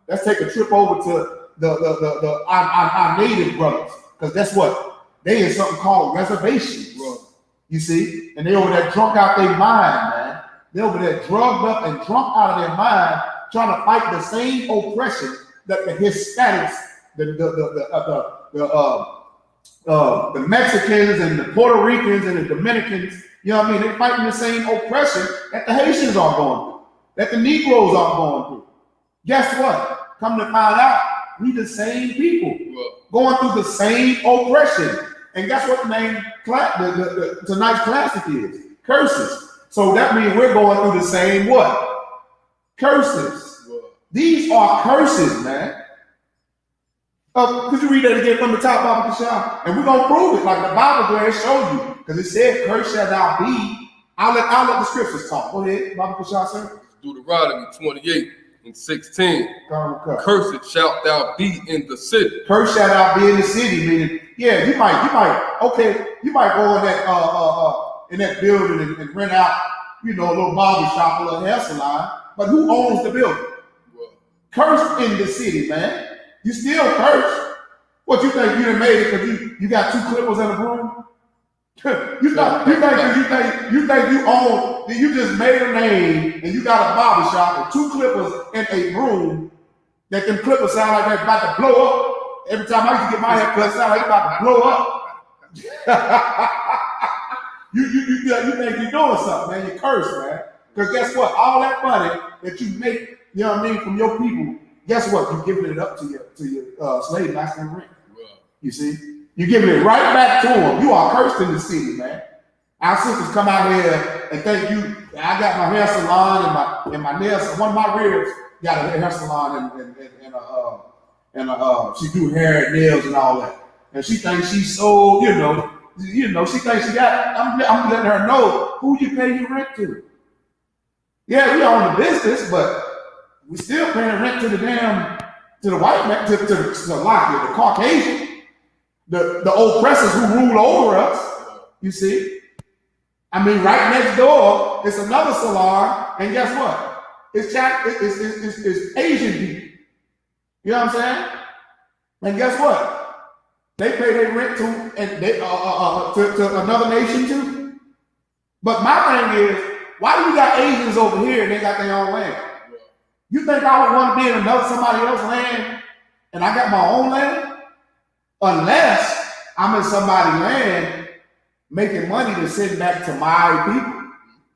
Let's take a trip over to our native brothers. Because guess what? They in something called reservations. You see? And they over there drunk out their mind, man. They over there drugged up and drunk out of their mind, trying to fight the same oppression that the Hispanics, the Mexicans and the Puerto Ricans and the Dominicans, you know what I mean? They're fighting the same oppression that the Haitians are going through, that the Negroes are going through. Guess what? Come to find out, we the same people going through the same oppression. And guess what the name tonight's classic is? Curses. So that means we're going through the same what? Curses. These are curses, man. Could you read that again from the top, Baba Kashah? And we're going to prove it like the Bible where it showed you. Because it said, curse shall thou be. I'll let the scriptures talk. Go ahead, Baba Kashah, sir. Deuteronomy 28:16. Cursed shalt thou be in the city. Cursed shalt thou be in the city, meaning, yeah, you might go in that building and rent out, a little barber shop, a little hair salon. But who owns the building? Cursed in the city, man. You still cursed. What you think you done made it because you got 2 clippers and a broom? you think you own, you just made a name and you got a barber shop with 2 clippers and a broom that them clippers sound like they're about to blow up. Every time I used to get my hair cut, it sound like it's about to blow up. you think you're doing something, man. You curse, man. Because guess what? All that money that you make, from your people, guess what? You're giving it up to your slave master and rent. You see? You're giving it right back to them. You are cursed in the city, man. Our sisters come out here and think I got my hair salon and my nails. One of my ribs got a hair salon and she do hair and nails and all that. And she thinks she's so, she thinks she got, I'm letting her know who you pay your rent to. Yeah, we own the business, but we still paying rent to the white man, to the Caucasian, the oppressors who rule over us, you see. I mean, right next door, it's another salon, and guess what? It's Asian people. You know what I'm saying? And guess what? They pay their rent to another nation too. But my thing is, why do you got Asians over here and they got their own land? You think I would want to be in somebody else's land and I got my own land? Unless I'm in somebody's land making money to send back to my people.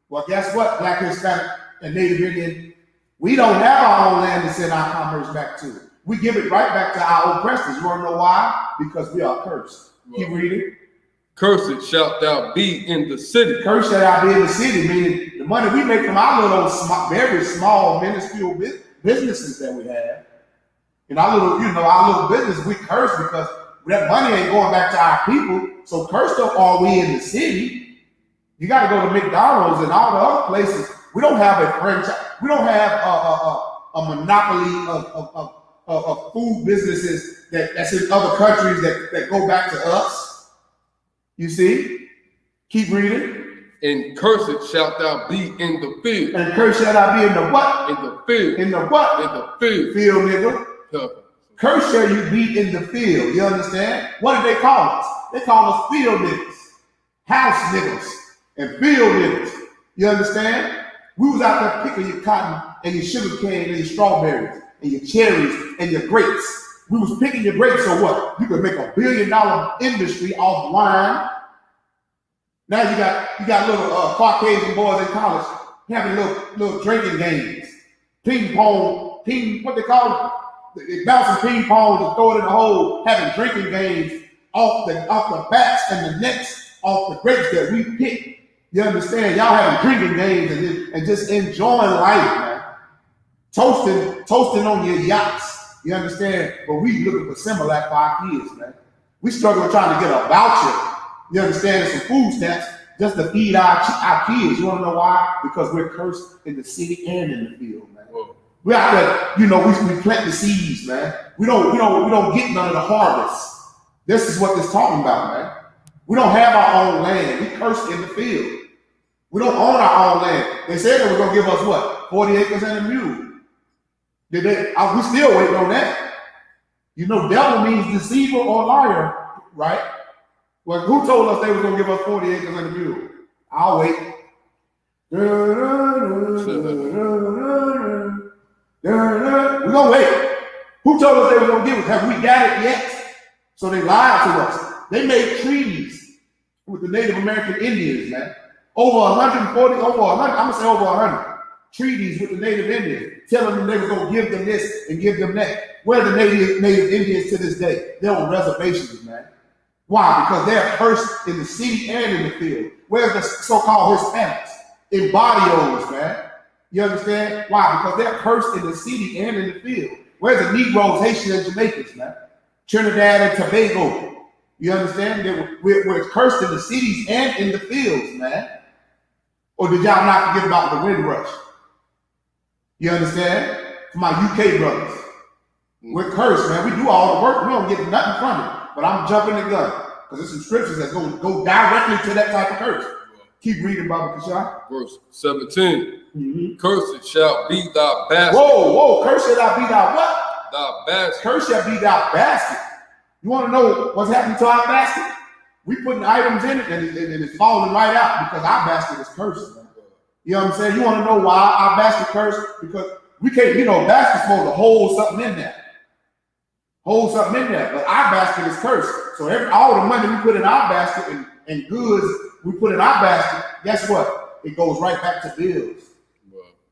Well, guess what? Black, Hispanic, and Native Indian, we don't have our own land to send our commerce back to. We give it right back to our oppressors. You want to know why? Because we are cursed. Keep reading. Cursed shalt thou be in the city. Cursed shalt thou be in the city, meaning the money we make from our little, very small, minuscule businesses that we have. In our little business, we curse because that money ain't going back to our people. So cursed up are we in the city. You got to go to McDonald's and all the other places. We don't have a franchise. We don't have a monopoly of food businesses that's in other countries that go back to us. You see? Keep reading. And cursed shalt thou be in the field. And cursed shall thou be in the what? In the field. In the what? In the field. Field, nigga. Cursed shall you be in the field. You understand? What do they call us? They call us field niggas, house niggas, and field niggas. You understand? We was out there picking your cotton and your sugar cane and your strawberries and your cherries and your grapes. We was picking your grapes, so what? You could make $1 billion industry off wine. Now you got little Caucasian boys in college having little drinking games, ping pong, what they call it? They bouncing ping pong and throw it in the hole, having drinking games off the bats and the necks off the grapes that we pick. You understand? Y'all having drinking games and just enjoying life, man. Toasting on your yachts. You understand? But we looking for Similac for our kids, man. We struggle trying to get a voucher. You understand? And some food stamps just to feed our kids. You want to know why? Because we're cursed in the city and in the field, man. Whoa. We out there, we plant the seeds, man. We don't get none of the harvest. This is what this talking about, man. We don't have our own land. We cursed in the field. We don't own our own land. They said they were gonna give us what? 40 acres and a mule. We still waiting on that. Devil means deceiver or liar, right? Well, who told us they were gonna give us 40 acres and a mule? I'll wait. We're gonna wait. Who told us they were gonna give us? Have we got it yet? So they lied to us. They made treaties with the Native American Indians, man. Over 140, over 100, I'm gonna say over 100 treaties with the Native Indians, telling them they were gonna give them this and give them that. Where are the Native Indians to this day? They're on reservations, man. Why? Because they're cursed in the city and in the field. Where's the so-called Hispanics? In barrios, man. You understand? Why? Because they're cursed in the city and in the field. Where's the Negroes, Haitians, and Jamaicans, man? Trinidad and Tobago. You understand? We're cursed in the cities and in the fields, man. Or did y'all not forget about the Windrush? You understand? For my UK brothers. We're cursed, man. We do all the work. We don't get nothing from it. But I'm jumping the gun. Because there's some scriptures that's going to go directly to that type of curse. Keep reading, Baba Kashai. Verse 17. Cursed shall be thy basket. Whoa. Cursed shall be thy what? Thy basket. Cursed shall be thy basket. You want to know what's happening to our basket? We putting items in it and it's falling right out because our basket is cursed, man. You know what I'm saying? You want to know why our basket cursed? Because we can't, basket's supposed to hold something in there. Hold something in there. But our basket is cursed. So all the money we put in our basket and goods we put in our basket, guess what? It goes right back to bills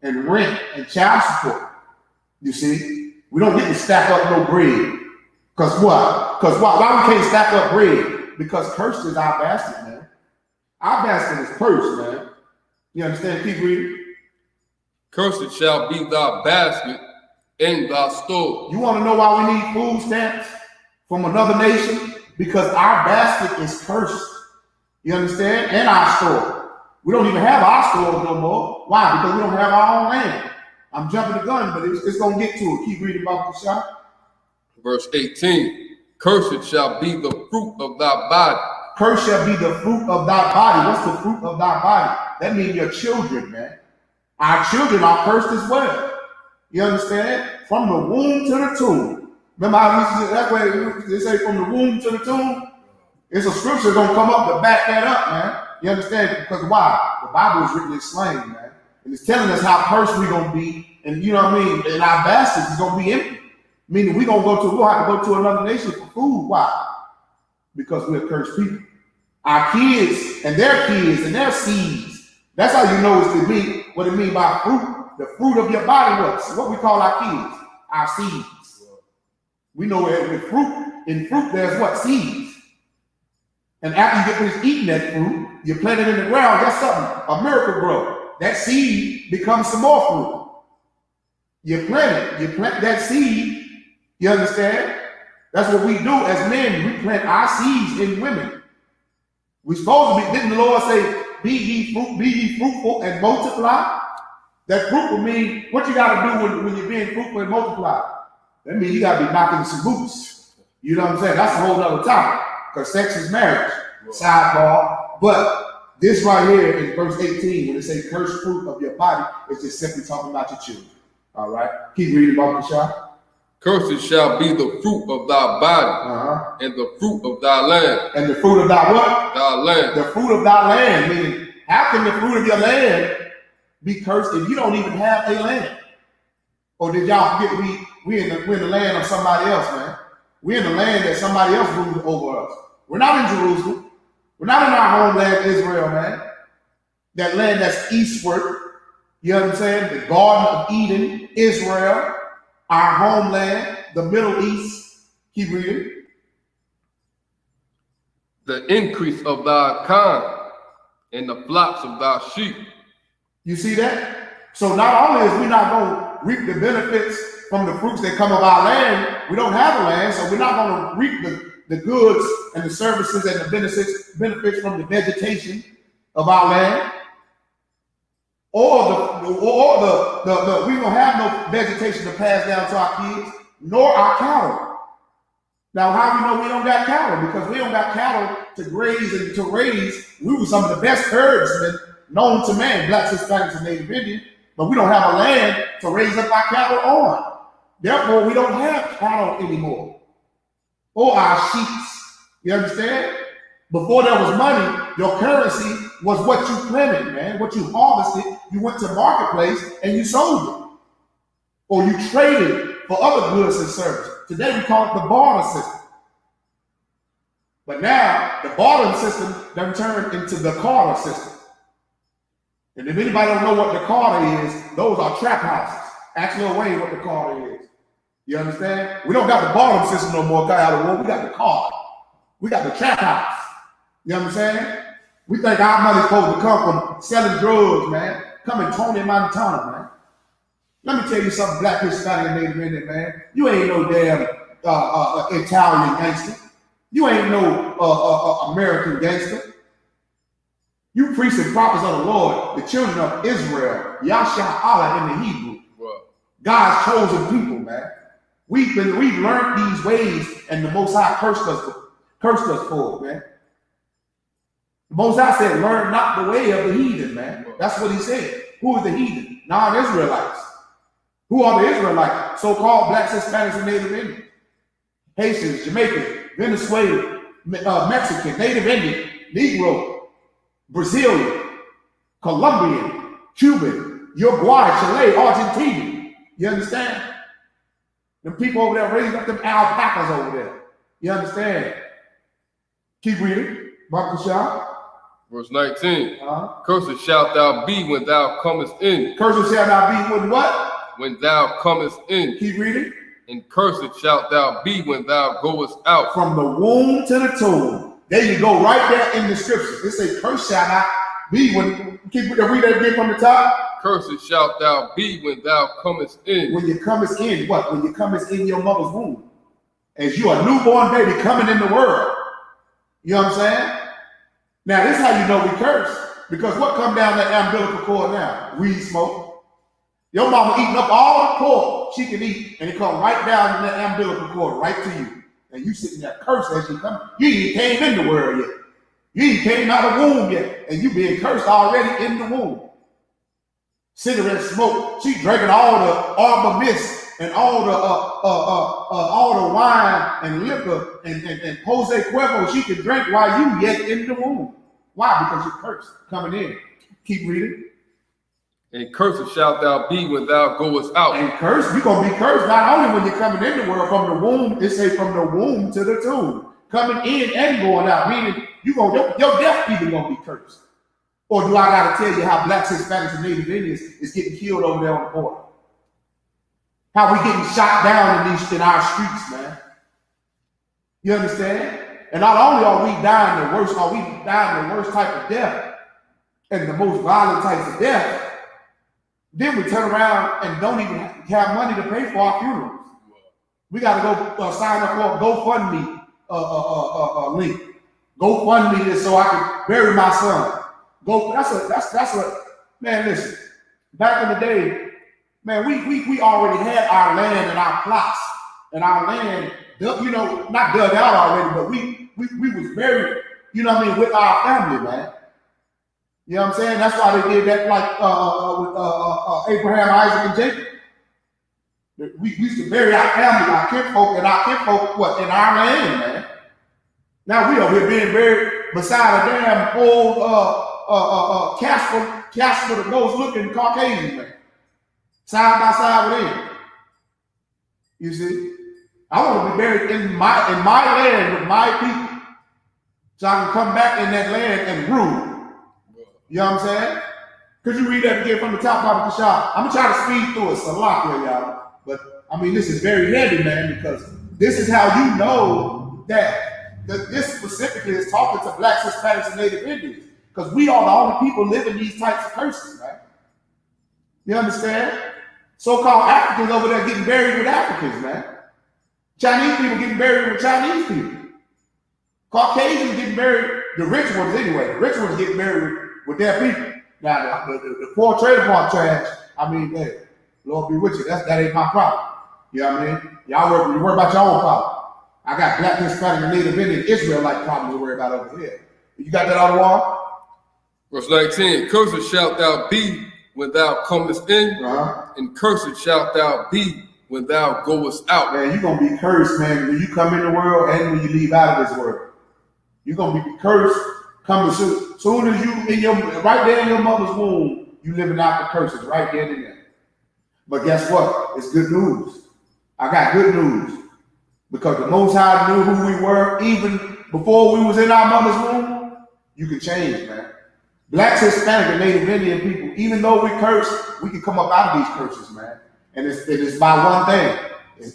and rent and child support. You see? We don't get to stack up no bread. Because what? Because why we can't stack up bread? Because cursed is our basket, man. Our basket is cursed, man. You understand? Keep reading. Cursed shall be thy basket in thy store. You want to know why we need food stamps from another nation? Because our basket is cursed. You understand? And our store. We don't even have our stores no more. Why? Because we don't have our own land. I'm jumping the gun, but it's going to get to it. Keep reading about the shot. Verse 18. Cursed shall be the fruit of thy body. Cursed shall be the fruit of thy body. What's the fruit of thy body? That means your children, man. Our children are cursed as well. You understand? From the womb to the tomb. Remember how that way they say from the womb to the tomb? It's a scripture going to come up to back that up, man. You understand? Because why? The Bible is written in slang, man. And it's telling us how cursed we're going to be. And you know what I mean? And our baskets is going to be empty. Meaning we'll have to go to another nation for food. Why? Because we're cursed people. Our kids and their seeds. That's how you know what it means by fruit. The fruit of your body, what we call our kids, our seeds. We know with fruit, in fruit there's what? Seeds. And after you get finished eating that fruit, you plant it in the ground, guess something? A miracle grow. That seed becomes some more fruit. You plant that seed, you understand? That's what we do as men. We plant our seeds in women. We're supposed to be, didn't the Lord say, be ye fruitful and multiply? That fruitful means, what you got to do when you're being fruitful and multiply? That means you got to be knocking some boots. You know what I'm saying? That's a whole other topic. Because sex is marriage. Sidebar. But this right here in verse 18, when it says cursed fruit of your body, it's just simply talking about your children. All right? Keep reading about the shot. Cursed shall be the fruit of thy body and the fruit of thy land. And the fruit of thy what? Thy land. The fruit of thy land. Meaning, how can the fruit of your land be cursed if you don't even have a land? Or did y'all forget we're in the land of somebody else, man? We're in the land that somebody else ruled over us. We're not in Jerusalem. We're not in our homeland, Israel, man. That land that's eastward. You know what I'm saying? The Garden of Eden, Israel. Our homeland, the Middle East. Keep reading. The increase of thy kind and the flocks of thy sheep. You see that? So not only is we not going to reap the benefits from the fruits that come of our land, we don't have a land, so we're not going to reap the goods and the services and the benefits from the vegetation of our land. Or we don't have no vegetation to pass down to our kids, nor our cattle. Now, how we know we don't got cattle? Because we don't got cattle to graze and to raise. We were some of the best herdsmen known to man, blacks, Hispanics, and Native Indians, but we don't have a land to raise up our cattle on. Therefore, we don't have cattle anymore. Or our sheep. You understand? Before there was money, your currency was what you planted, man. What you harvested, you went to marketplace and you sold it. Or you traded for other goods and services. Today we call it the barter system. But now the bartering system done turned into the Carter system. And if anybody don't know what the Carter is, those are trap houses. Ask Lil Wayne what the Carter is. You understand? We don't got the bartering system no more, guy out of war. We got the Carter. We got the trap house. You understand? We think our money's supposed to come from selling drugs, man. Come in Tony Montana, man. Let me tell you something, Black, Hispanic, and Native Indian, man. You ain't no damn Italian gangster. You ain't no American gangster. You priests and prophets of the Lord, the children of Israel, Yahshua Allah in the Hebrew. Wow. God's chosen people, man. We've learned these ways, and the Most High cursed us for it, man. The Most High said, learn not the way of the heathen, man. That's what he said. Who is the heathen? Non-Israelites. Who are the Israelites? So-called blacks, Hispanics, and Native Indians. Haitians, Jamaicans, Venezuelan, Mexican, Native Indian, Negro, Brazilian, Colombian, Cuban, Uruguay, Chile, Argentina. You understand? Them people over there raising up them alpacas over there. You understand? Keep reading. Michael Shaw. Verse 19. Cursed shalt thou be when thou comest in. Cursed shalt thou be when what? When thou comest in. Keep reading. And cursed shalt thou be when thou goest out. From the womb to the tomb. There you go, right there in the scriptures. It says, cursed shalt thou be when, keep read that again from the top. Cursed shalt thou be when thou comest in. When you comest in, what? When you comest in your mother's womb. As you a newborn baby coming in the world. You know what I'm saying? Now, this is how you know we curse. Because what come down that umbilical cord now? Weed smoke. Your mama eating up all the pork she can eat, and it come right down in that umbilical cord, right to you. And you sitting there cursed as you come. You ain't came in the world yet. You ain't came out of the womb yet. And you being cursed already in the womb. Cigarette smoke. She drinking all the Arbor Mist and all the wine and liquor and Jose Cuervo she can drink while you yet in the womb. Why? Because you're cursed coming in. Keep reading. And cursed shalt thou be when thou goest out. And cursed, you're going to be cursed not only when you're coming in the world, from the womb, it say from the womb to the tomb. Coming in and going out, meaning your death even going to be cursed. Or do I got to tell you how blacks, Hispanics, and Native Indians is getting killed over there on the border? How we getting shot down in our streets, man. You understand? And not only are we dying the worst type of death and the most violent types of death, then we turn around and don't even have money to pay for our funerals. We got to go sign up for a GoFundMe link. GoFundMe this so I can bury my son. That's a man. Listen, back in the day, man, we already had our land and our plots and our land, not dug out already, but we was buried, with our family, man. You know what I'm saying? That's why they did that, like with Abraham, Isaac, and Jacob. We used to bury our family, our kinfolk, in our land, man. Now we over here being buried beside a damn old Casper the ghost-looking Caucasian man, side by side with him. You see, I want to be buried in my land with my people, so I can come back in that land and rule. You know what I'm saying? Could you read that again from the top of the shop? I'm gonna try to speed through it. It's a lot here, y'all. But I mean, this is very heavy, man, because this is how you know that this specifically is talking to blacks, Hispanics, and Native Indians. Because we are the only people living these types of curses, man. You understand? So-called Africans over there getting buried with Africans, man. Chinese people getting buried with Chinese people. Caucasians getting buried, the rich ones anyway. The rich ones getting buried with their people. Now, the poor trailer park trash, I mean, hey, Lord be with you. That ain't my problem. You know what I mean? Y'all worry about your own problem. I got black, Hispanic, and Native Indian, Israelite problems to worry about over here. You got that on the wall? Verse 19, cursed shalt thou be when thou comest in, and cursed shalt thou be when thou goest out. Man, you're going to be cursed, man, when you come in the world and when you leave out of this world. You're going to be cursed coming soon. Soon as you, right there in your mother's womb, you living out the curses right there and there. But guess what? It's good news. I got good news. Because the Most High knew who we were even before we was in our mother's womb, you can change, man. Blacks, Hispanic, and Native Indian people, even though we curse, we can come up out of these curses, man. And it's by one thing.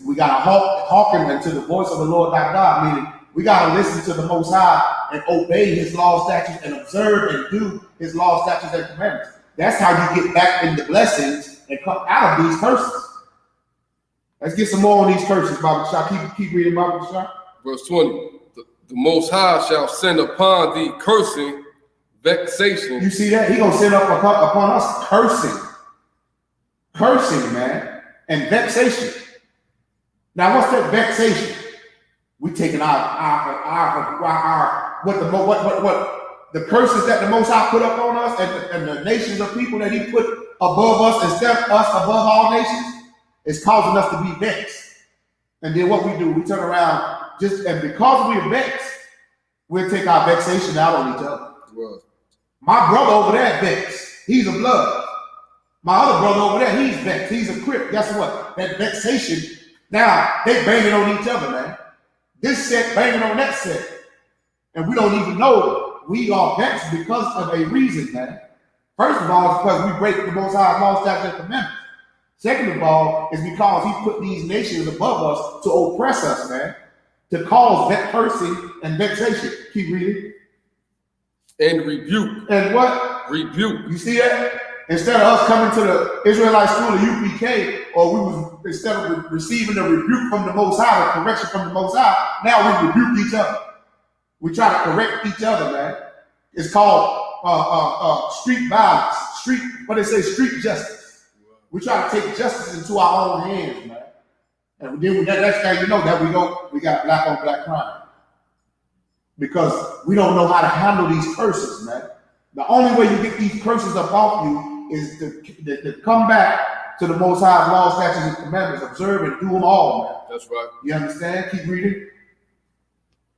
We got to hearken unto the voice of the Lord thy God, meaning we got to listen to the Most High and obey his law, statutes, and observe and do his law, statutes, and commandments. That's how you get back in the blessings and come out of these curses. Let's get some more on these curses, Bible Shah. Keep reading, Bible Shah. Verse 20. The Most High shall send upon thee cursing, vexation. You see that? He gonna send up upon us cursing, man, and vexation. Now, what's that vexation? We taking our the curses that the Most High put up on us and the nations of people that he put above us and set us above all nations is causing us to be vexed. And then what we do, we turn around and because we're vexed, we'll take our vexation out on each other. Well, my brother over there vexed. He's a blood. My other brother over there, he's vexed. He's a crip. Guess what? That vexation, now they banging on each other, man. This set banging on that set. And we don't even know we are vexed because of a reason, man. First of all, it's because we break the Most High law, statutes, and commandments. Second of all, is because he put these nations above us to oppress us, man. To cause that cursing and vexation. Keep reading. And rebuke. And what? Rebuke. You see that? Instead of us coming to the Israelite school of UPK, or we was instead of receiving a rebuke from the Most High, a correction from the Most High, now we rebuke each other. We try to correct each other, man. It's called street violence, street justice. We try to take justice into our own hands, man. And then that's how you know that we got black on black crime. Because we don't know how to handle these curses, man. The only way you get these curses up off you is to come back to the Most High law, statutes, and commandments, observe and do them all, man. That's right. You understand? Keep reading.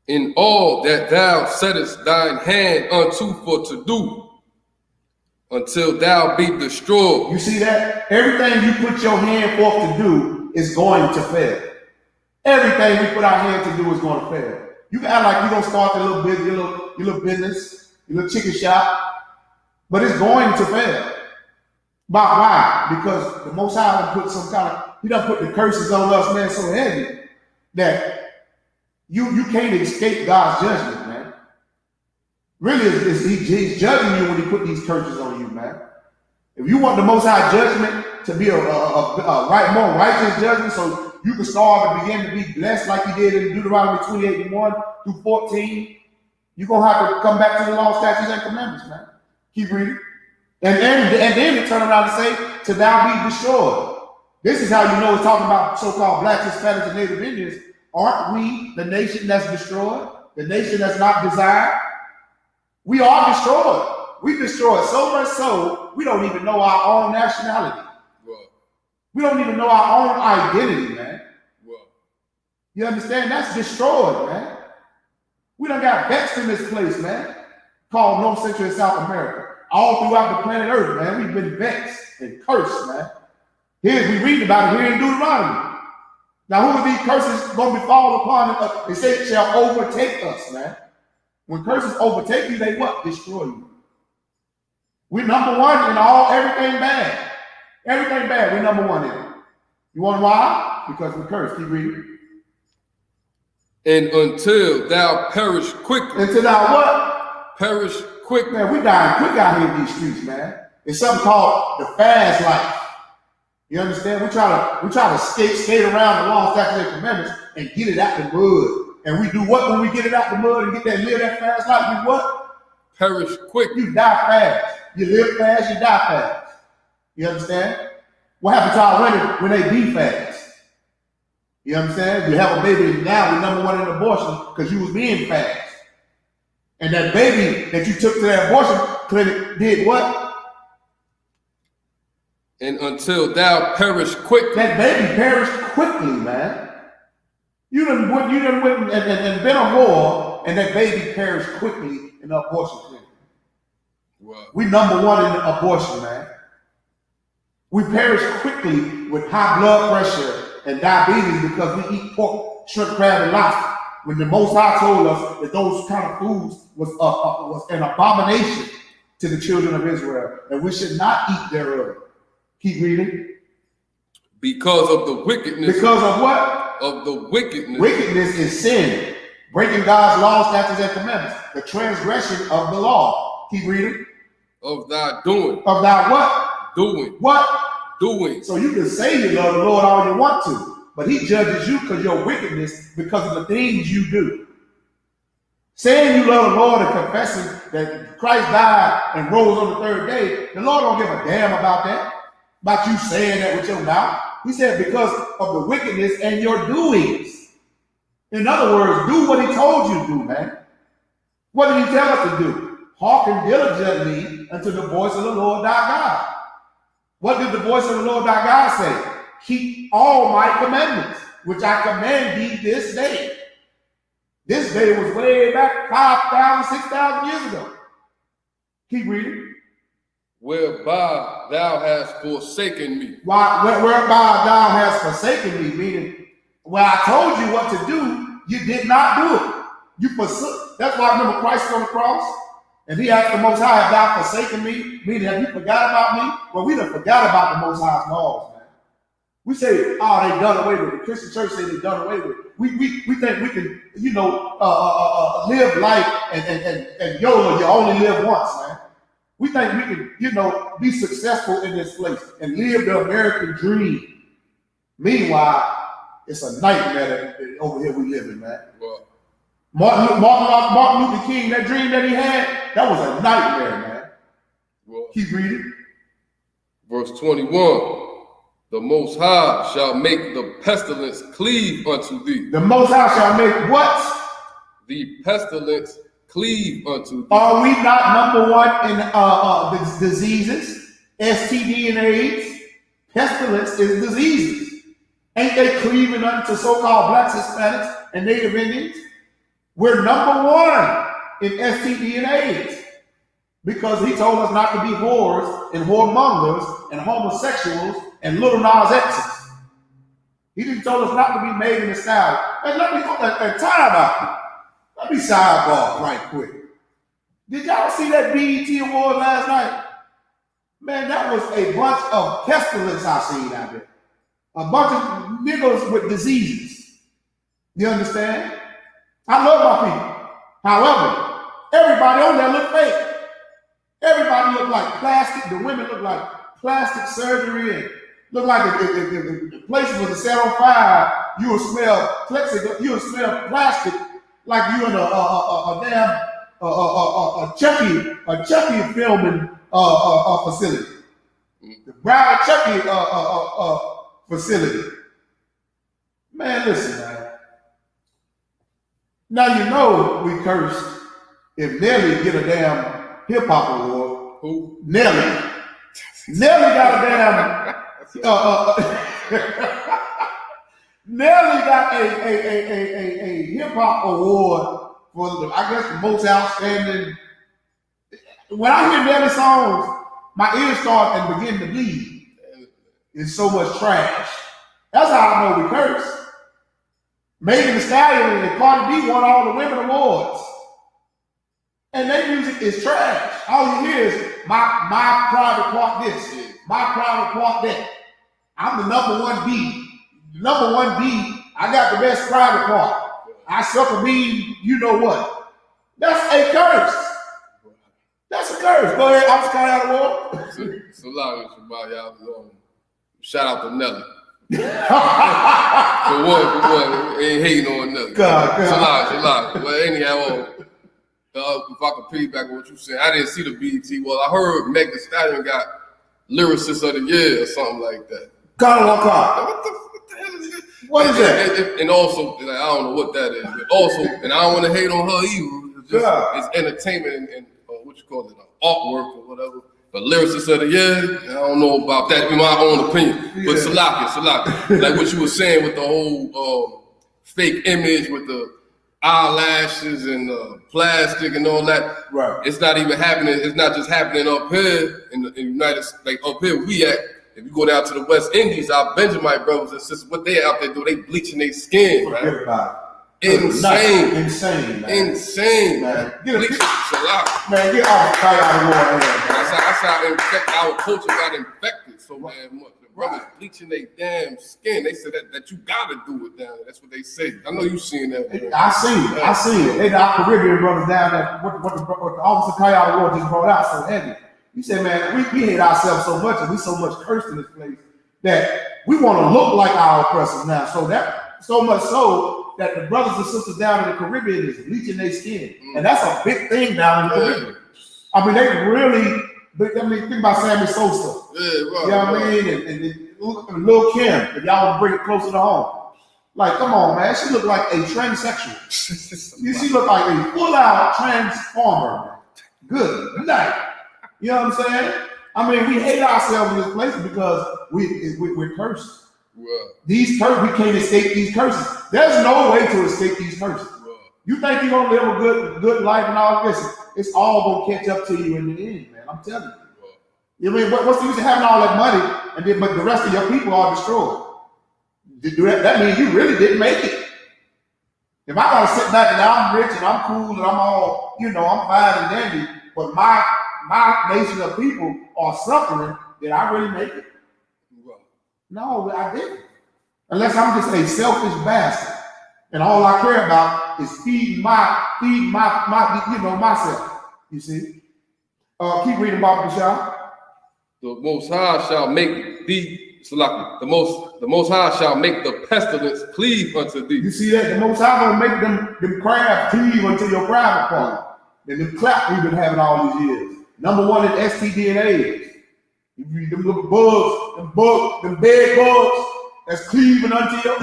In all that thou settest thine hand unto for to do, until thou be destroyed. You see that? Everything you put your hand forth to do is going to fail. Everything we put our hand to do is going to fail. You can act like you're going to start a little business, your little business, your little chicken shop, but it's going to fail. But why? Because the Most High put he done put the curses on us, man, so heavy that you can't escape God's judgment, man. Really, he's judging you when he put these curses on you, man. If you want the Most High judgment to be a more righteous judgment, so you can start to begin to be blessed like he did in Deuteronomy 28:1 through 14, you're going to have to come back to the law, statutes, and commandments, man. Keep reading. And then they turn around and say, to thou be destroyed. This is how you know it's talking about so-called blacks, Hispanics, and Native Indians. Aren't we the nation that's destroyed? The nation that's not desired? We are destroyed. We destroyed so much so, we don't even know our own nationality. Well, we don't even know our own identity, man. well, You understand? That's destroyed, man. We done got vexed in this place, man, called North, Central, and South America. All throughout the planet Earth, man, we've been vexed and cursed, man. Here, we read about it here in Deuteronomy. Now, who are these curses going to befall upon us? They say it shall overtake us, man. When curses overtake you, they what? Destroy you. We're number one in everything bad. Everything bad, we're number one in it. You want why? Because we curse. Keep reading. and until thou perish quickly. Until thou what? Perish quickly. Man, we dying quick out here in these streets, man. It's something called the fast life. You understand? We try to skate around the law, statutes, and commandments and get it out the mud. And we do what when we get it out the mud and live that fast life? We what? Perish quick. You die fast. You live fast, you die fast. You understand? What happens to our women when they be fast? You understand? You have a baby now, we're number one in abortion because you was being fast. And that baby that you took to that abortion clinic did what? And until thou perish quickly. That baby perished quickly, man. You done went and been a whore, and that baby perished quickly in the abortion clinic. Wow. We number one in abortion, man. We perish quickly with high blood pressure and diabetes because we eat pork, shrimp, crab, and lobster. when the Most High told us that those kind of foods was an abomination to the children of Israel, and we should not eat thereof. Keep reading. Because of the wickedness. Because of what? Of the wickedness. Wickedness is sin. Breaking God's laws, statutes, and commandments. The transgression of the law. Keep reading. Of thy doing. Of thy what? Doing. What? Doing. So you can say you love the Lord all you want to, but he judges you because your wickedness, because of the things you do. Saying you love the Lord and confessing that Christ died and rose on the third day, the Lord don't give a damn about that, about you saying that with your mouth. He said because of the wickedness and your doings. In other words, do what he told you to do, man. What did he tell us to do? Hearken diligently unto the voice of the Lord thy God. What did the voice of the Lord thy God say? Keep all my commandments, which I command thee this day. This day was way back 5,000, 6,000 years ago. Keep reading. Whereby thou hast forsaken me. Whereby thou hast forsaken me, meaning when I told you what to do, you did not do it. You forsook. That's why I remember Christ on the cross, and he asked the Most High, have thou forsaken me? Meaning, have you forgot about me? Well, we done forgot about the Most High's laws, man. We say, oh, they done away with it. The Christian church say they done away with it. We think we can, live life and YOLO, you only live once, man. We think we can, be successful in this place and live the American dream. Meanwhile, it's a nightmare that over here we live in, man. Well, Martin Luther King, that dream that he had, that was a nightmare, man. Well, keep reading. Verse 21. The Most High shall make the pestilence cleave unto thee. The Most High shall make what? The pestilence cleave unto thee. Are we not number one in the diseases? STD and AIDS? Pestilence is diseases. Ain't they cleaving unto so-called blacks, Hispanics, and Native Indians? We're number one in STD and AIDS because he told us not to be whores and whoremongers and homosexuals and little Nas X's. He didn't tell us not to be made in the style. And let me put that time out. Let me sidebar right quick. Did y'all see that BET award last night? Man, that was a bunch of pestilence I seen out there. A bunch of niggas with diseases. You understand? I love my people. However, everybody on there look fake. Everybody look like plastic. The women look like plastic surgery and look like if the place was set on fire, you would smell plastic like you in a damn Chucky filming facility. The Broward Chucky facility. Man, listen, man. Now we cursed if Nelly get a damn hip hop award. Who? Nelly. Nelly got a damn Nelly got a hip hop award for the most outstanding. When I hear Nelly songs, my ears start and begin to bleed. It's so much trash. That's how I know we curse. Megan Thee Stallion and Cardi B won all the women awards. And their music is trash. All you hear is my private part this, my private part that. I'm the number one B. Number one B, I got the best private part. I suck a bean, you know what. That's a curse. That's a curse. Go ahead, I'm Scott out of war. So y'all. Shout out to Nelly. for one, ain't hating on Nelly. God. Well, anyhow, if I could piggyback on what you said, I didn't see the BET. Well, I heard Megan Thee Stallion got Lyricist of the Year or something like that. God. What the hell is it? What is that? And also, I don't know what that is. But also, and I don't want to hate on her either. It's just it's entertainment and what you call it, artwork or whatever. But Lyricist of the Year, I don't know about that. In my own opinion. But Salaki, like what you were saying with the whole fake image with the eyelashes and plastic and all that. Right. It's not even happening. It's not just happening up here in the United States. Like up here we at. If you go down to the West Indies, our Benjamite brothers and sisters, what they out there do, they bleaching their skin, Forget man. about Insane. Insane, man. Insane, Man. man. Get a Bleaching is a lot. Man, get all the fight out of war, man. That's how our culture got infected so damn much. The brothers bleaching their damn skin. They said that you gotta do it down there. That's what they say. I know you seen that. I seen it. They got Caribbean brothers down there. What the Officer Kayala Ward just brought out so heavy. He said, man, we hate ourselves so much and we so much cursed in this place that we want to look like our oppressors now. So much so that the brothers and sisters down in the Caribbean is bleaching their skin. And that's a big thing down in the Caribbean. I mean, they really, think about Sammy Sosa. Yeah, right. You know what I mean? And Lil Kim, if y'all want to bring it closer to home. Like, come on, man. She looked like a transsexual. She looked like a full-out transformer, man. Good night. You know what I'm saying? I mean, we hate ourselves in this place because we're cursed. Right. We can't escape these curses. There's no way to escape these curses. Right. You think you're gonna live a good life and all this? It's all gonna catch up to you in the end, man. I'm telling you. Right. You know, I mean, what's the use of having all that money but the rest of your people are destroyed? That means you really didn't make it. If I gotta sit back and I'm rich and I'm cool and I'm all, I'm fine and dandy, but my nation of people are suffering, did I really make it? No, I didn't. Unless I'm just a selfish bastard, and all I care about is feeding myself. You see. Keep reading about Bashar. The Most High shall make thee, the Most High shall make the pestilence cleave unto thee. You see that? The Most High gonna make them crabs cleave unto your private part. And them clap we've been having all these years. Number one in STD and AIDS. Them little bugs, them bed bugs that's cleaving unto you,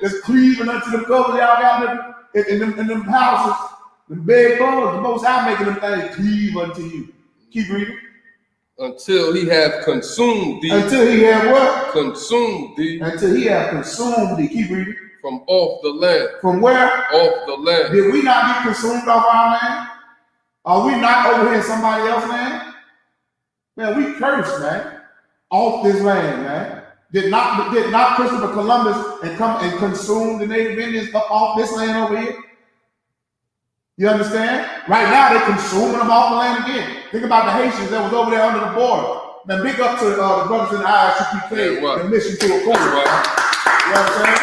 that's cleaving unto them covers y'all got in them houses. Them bed bugs, the Most High making them things cleave unto you. Keep reading. Until he have consumed thee. Until he have what? Consumed thee. Until he have consumed thee. Keep reading. From off the land. From where? Off the land. Did we not get consumed off our land? Are we not over here in somebody else's land? Man, we cursed, man, off this land, man. Did not Christopher Columbus and come and consume the Native Indians up off this land over here? You understand? Right now they're consuming them off the land again. Think about the Haitians that was over there under the border. Now big up to the brothers in the ISUPK, the mission to a quarter. You know what I'm saying?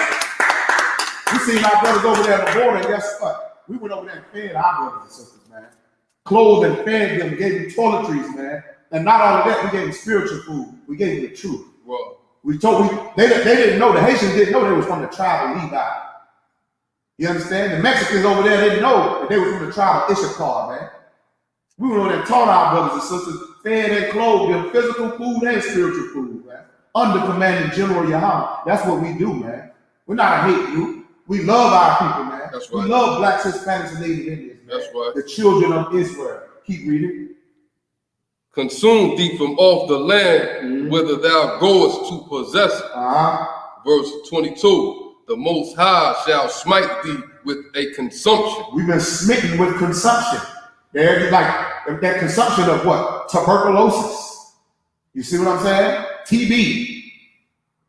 We seen our brothers over there on the border, and guess what? We went over there and fed our brothers and sisters, man. Clothed and fed them, gave them toiletries, man. And not all of that, we gave them spiritual food. We gave them the truth. Wow. They didn't know, the Haitians didn't know they was from the tribe of Levi. You understand? The Mexicans over there didn't know that they were from the tribe of Issachar, man. We went over there and taught our brothers and sisters, fed and clothed them physical food and spiritual food, man. Under commanding General Yahweh. That's what we do, man. We're not a hate group. We love our people, man. That's right. We love blacks, Hispanics, and Native Indians, man. That's right. The children of Israel. Keep reading. Consume thee from off the land whither thou goest to possess it. Verse 22, the Most High shall smite thee with a consumption. We've been smitten with consumption. They're like that consumption of what? Tuberculosis. You see what I'm saying? TB.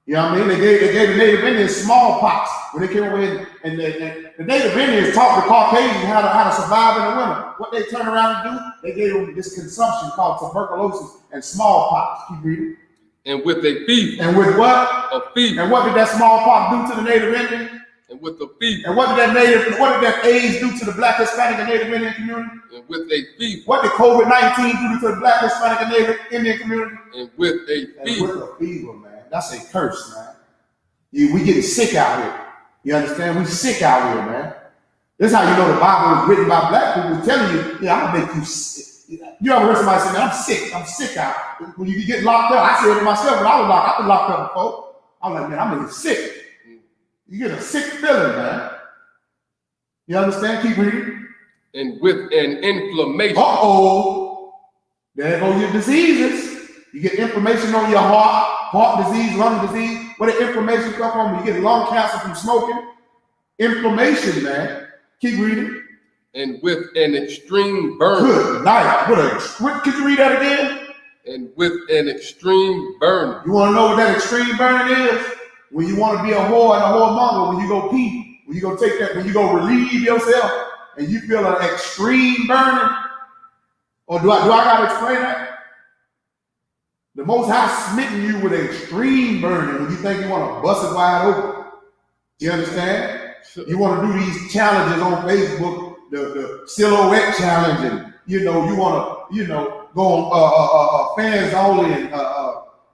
You know what I mean? They gave the Native Indians smallpox when they came over here, and the Native Indians taught the Caucasians how to survive in the winter. What they turned around and do, they gave them this consumption called tuberculosis and smallpox. Keep reading. And with a fever. And with what? A fever. And what did that smallpox do to the Native Indian? And with a fever. And what did that AIDS do to the Black, Hispanic, and Native Indian community? And with a fever. What did COVID-19 do to the Black, Hispanic, and Native Indian community? And with a fever. And with a fever, man. That's a curse, man. We getting sick out here. You understand? We sick out here, man. This is how you know the Bible was written by black people telling you, I'm gonna make you sick. You ever heard somebody say, man, I'm sick out. When you get locked up, I said it myself when I was locked up. I've been locked up before. I'm like, man, I'm gonna get sick. You get a sick feeling, man. You understand? Keep reading. And with an inflammation. There go your diseases. You get inflammation on your heart disease, lung disease. Where the inflammation come from? You get lung cancer from smoking. Inflammation, man. Keep reading. And with an extreme burn. Good night. Could you read that again? And with an extreme burn. You want to know what that extreme burn is? When you want to be a whore and a whoremonger, when you go pee when you go take that, when you go relieve yourself and you feel an extreme burning, or do I gotta explain that? The Most High smitten you with extreme burning when you think you want to bust it wide open. You understand? You want to do these challenges on Facebook, the silhouette challenge, and you want to go on fans only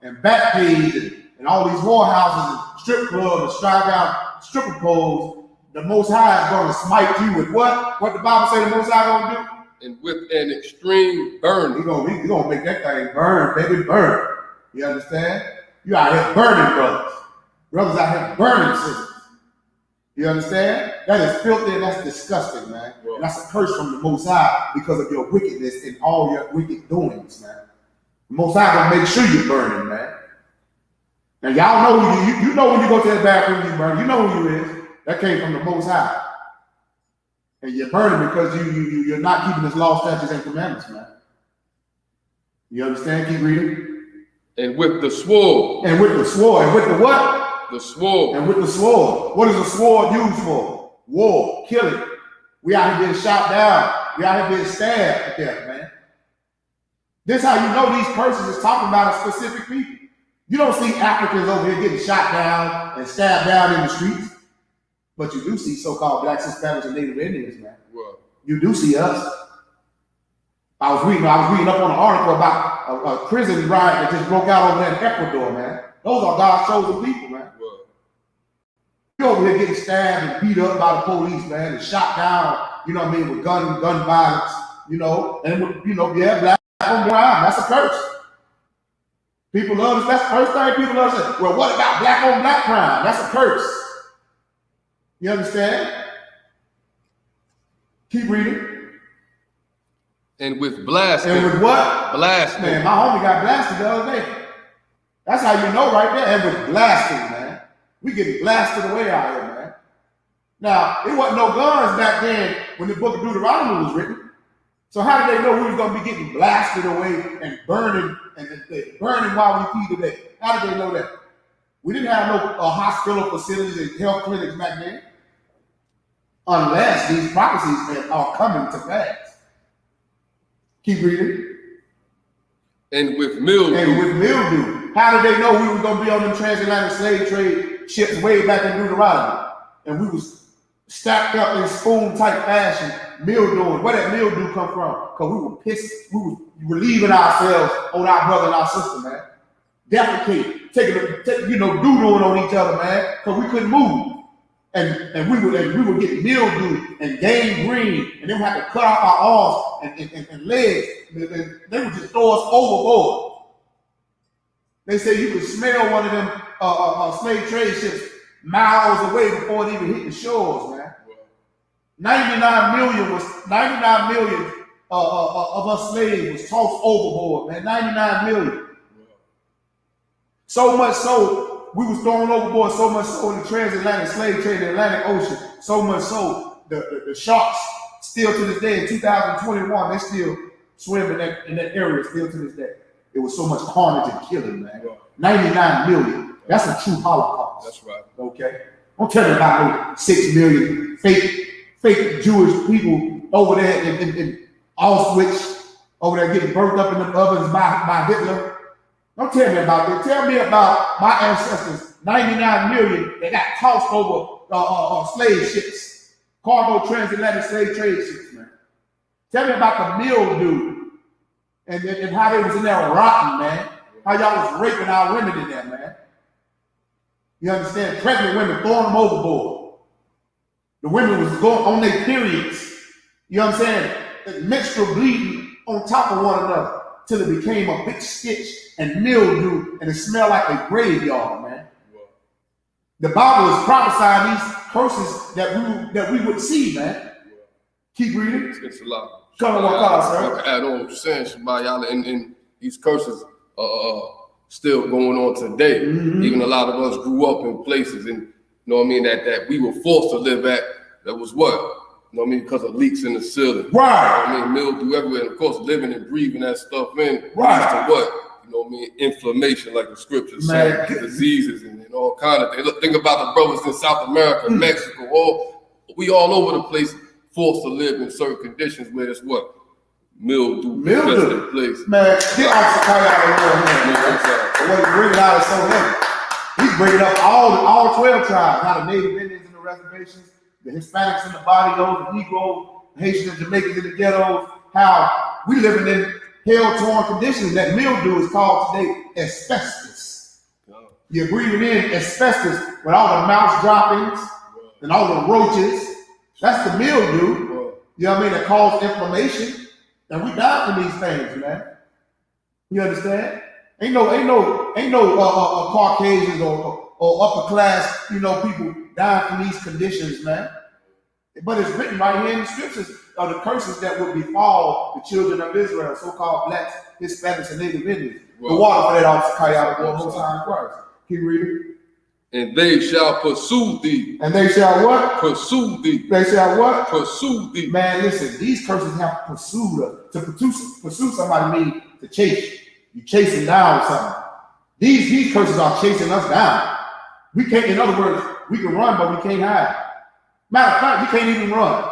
and back page and all these whorehouses and strip clubs and strike out stripper poles. The Most High is going to smite you with what? What the Bible say the Most High going to do? And with an extreme burn. He's gonna make that thing burn, baby, burn. You understand? You out here burning, brothers. Brothers out here burning sisters. You understand? That is filthy and that's disgusting, man. And that's a curse from the Most High because of your wickedness and all your wicked doings, man. The Most High gonna make sure you're burning, man. Now y'all know you know when you go to that bathroom you burn. You know who you is. That came from the Most High. And you're burning because you're not keeping his law, statutes, and commandments, man. You understand? Keep reading. And with the sword. And with the sword. And with the what? The sword. And with the sword. What is a sword used for? War, killing. We out here being shot down. We out here being stabbed to death, man. This is how you know these persons is talking about a specific people. You don't see Africans over here getting shot down and stabbed down in the streets. But you do see so-called blacks, Hispanics, and Native Indians, man. Well, you do see us. I was reading up on an article about a prison riot that just broke out over there in Ecuador, man. Those are God's chosen people, man. well. You over here getting stabbed and beat up by the police, man, and shot down, you know what I mean, with gun violence, and black on crime. That's a curse. People love this. That's the first thing people love to say. Well, what about black on black crime? That's a curse. You understand? Keep reading. And with blasting. And with what? Blasting. Man, my homie got blasted the other day. That's how you know right there. And with blasting, man. We getting blasted away out here, man. Now, there wasn't no guns back then when the book of Deuteronomy was written. So how did they know we was going to be getting blasted away and burning while we feed today? How did they know that? We didn't have no hospital facilities and health clinics back then. Unless these prophecies are coming to pass. Keep reading. And with mildew. And with mildew. How did they know we were going to be on them transatlantic slave trade ships way back in Deuteronomy? And we was stacked up in spoon-type fashion, mildewing. Where did mildew come from? Because we were pissed. We were relieving ourselves on our brother and our sister, man. Defecating. Doodling on each other, man, because we couldn't move. And we would get mildew and gangrene, and then we had to cut off our arms and legs. They would just throw us overboard. They say you could smell one of them slave trade ships miles away before it even hit the shores, man. 99 million of us slaves was tossed overboard, man. 99 million. So much so, we was thrown overboard so much so in the transatlantic slave trade in the Atlantic Ocean, so much so the sharks still to this day in 2021, they still swim in that area still to this day. It was so much carnage and killing, man. 99 million. That's a true Holocaust. That's right. Okay? Don't tell me about no 6 million fake Jewish people over there in Auschwitz, over there getting burnt up in the ovens by Hitler. Don't tell me about that. Tell me about my ancestors, 99 million, that got tossed over slave ships, cargo transatlantic slave trade ships, man. Tell me about the mildew and how they was in there rotting, man. How y'all was raping our women in there, man. You understand? Pregnant women, throwing them overboard. The women was going on their periods. You know what I'm saying? Menstrual bleeding on top of one another till it became a big stitch and mildew, and it smelled like a graveyard, man. The Bible is prophesying these curses that we would see, man. Keep reading. It's a lot. Come on, sir. Add on what you're saying, Shabbat, and these curses still going on today. Mm-hmm. Even a lot of us grew up in places, and you know what I mean, that we were forced to live at. That was what? You know what I mean? Because of leaks in the ceiling. Right. You know what I mean, mildew everywhere. And of course, living and breathing that stuff in. Right. To what? you know what I mean, inflammation, like the scriptures Man. say, diseases and all kind of things. Look, think about the brothers in South America, Mexico, we all over the place, forced to live in certain conditions where it's what? Mildew. Place. Man, get Oxycontin out of the world, man. What he's bringing out is so heavy. He's bringing up all 12 tribes, how the Native Indians in the reservations, the Hispanics in the barrios, the Negroes, the Haitians and Jamaicans in the ghettos, how we living in hell-torn conditions. That mildew is called today asbestos. You're breathing in asbestos with all the mouse droppings and all the roaches. That's the mildew. You know what I mean? That causes inflammation. And we die from these things, man. You understand? Ain't no Caucasians or upper class, people dying from these conditions, man. But it's written right here in the scriptures of the curses that would befall the children of Israel, so-called blacks, Hispanics, and Native Indians. The water for that officer carry out the Most High in Christ. Keep reading. And they shall pursue thee. And they shall what? Pursue thee. They shall what? Pursue thee. Man, listen, these curses have pursued us. To pursue somebody means to chase. You chasing down something. These curses are chasing us down. We can't, in other words, we can run, but we can't hide. Matter of fact, we can't even run.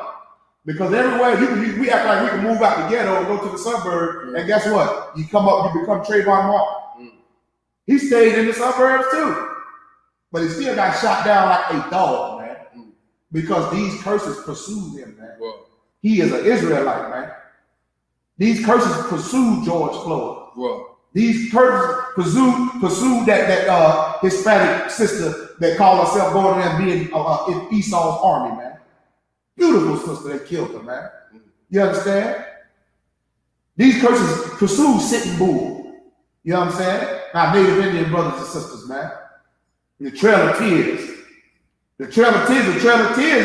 Because everywhere, we act like we can move out the ghetto and go to the suburb, and guess what? You come up, you become Trayvon Martin. He stayed in the suburbs too. But he still got shot down like a dog, man. Because these curses pursued him, man. He is an Israelite, man. These curses pursued George Floyd. These curses pursued that Hispanic sister that called herself going there and being in Esau's army, man. Beautiful sister, they killed her, man. You understand? These curses pursue Sitting Bull. You know what I'm saying? Our Native Indian brothers and sisters, man. The Trail of Tears. The Trail of Tears,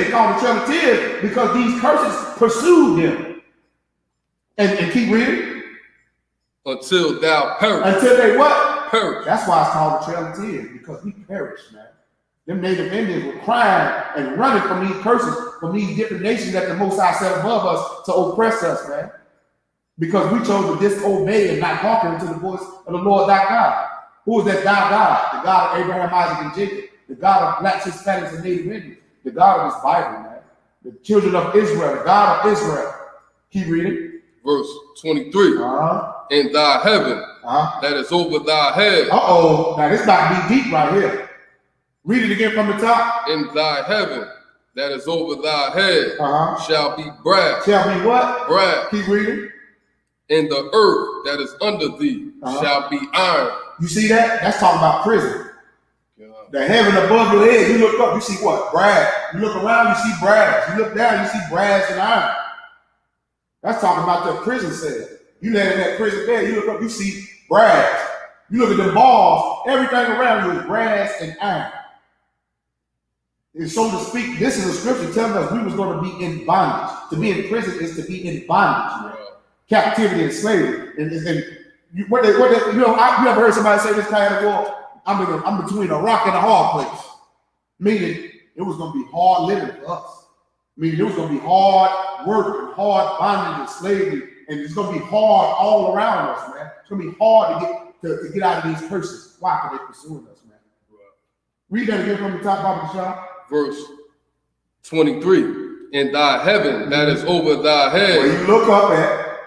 they call it the Trail of Tears because these curses pursued them. And keep reading. Until thou perish. Until they what? Perish. That's why it's called the Trail of Tears, because we perished, man. Them Native Indians were crying and running from these curses, from these different nations that the Most High set above us to oppress us, man. Because we chose to disobey and not hearken to the voice of the Lord thy God. Who is that thy God? The God of Abraham, Isaac, and Jacob. The God of blacks, Hispanics, and Native Indians. The God of his Bible, man. The children of Israel, the God of Israel. Keep reading. Verse 23. In thy heaven that is over thy head. Now this about to be deep right here. Read it again from the top. In thy heaven that is over thy head shall be brass. Shall be what? Brass. Keep reading. In the earth that is under thee shall be iron. You see that? That's talking about prison. The heaven above your head, you look up, you see what? Brass. You look around, you see brass. You look down, you see brass and iron. That's talking about the prison cell. You land in that prison bed, you look up, you see brass. You look at the balls, everything around you is brass and iron. And so to speak, this is a scripture telling us we was going to be in bondage. To be in prison is to be in bondage, captivity and slavery. You ever heard somebody say this kind of war? I'm between a rock and a hard place. Meaning it was going to be hard living for us. Meaning it was going to be hard work and hard bondage and slavery, and it's going to be hard all around us, man. It's going to be hard to get out of these curses. Why? Because they're pursuing us, man. Read that again from the top, Baba Shah. Verse 23. In thy heaven that is over thy head. Where you look up at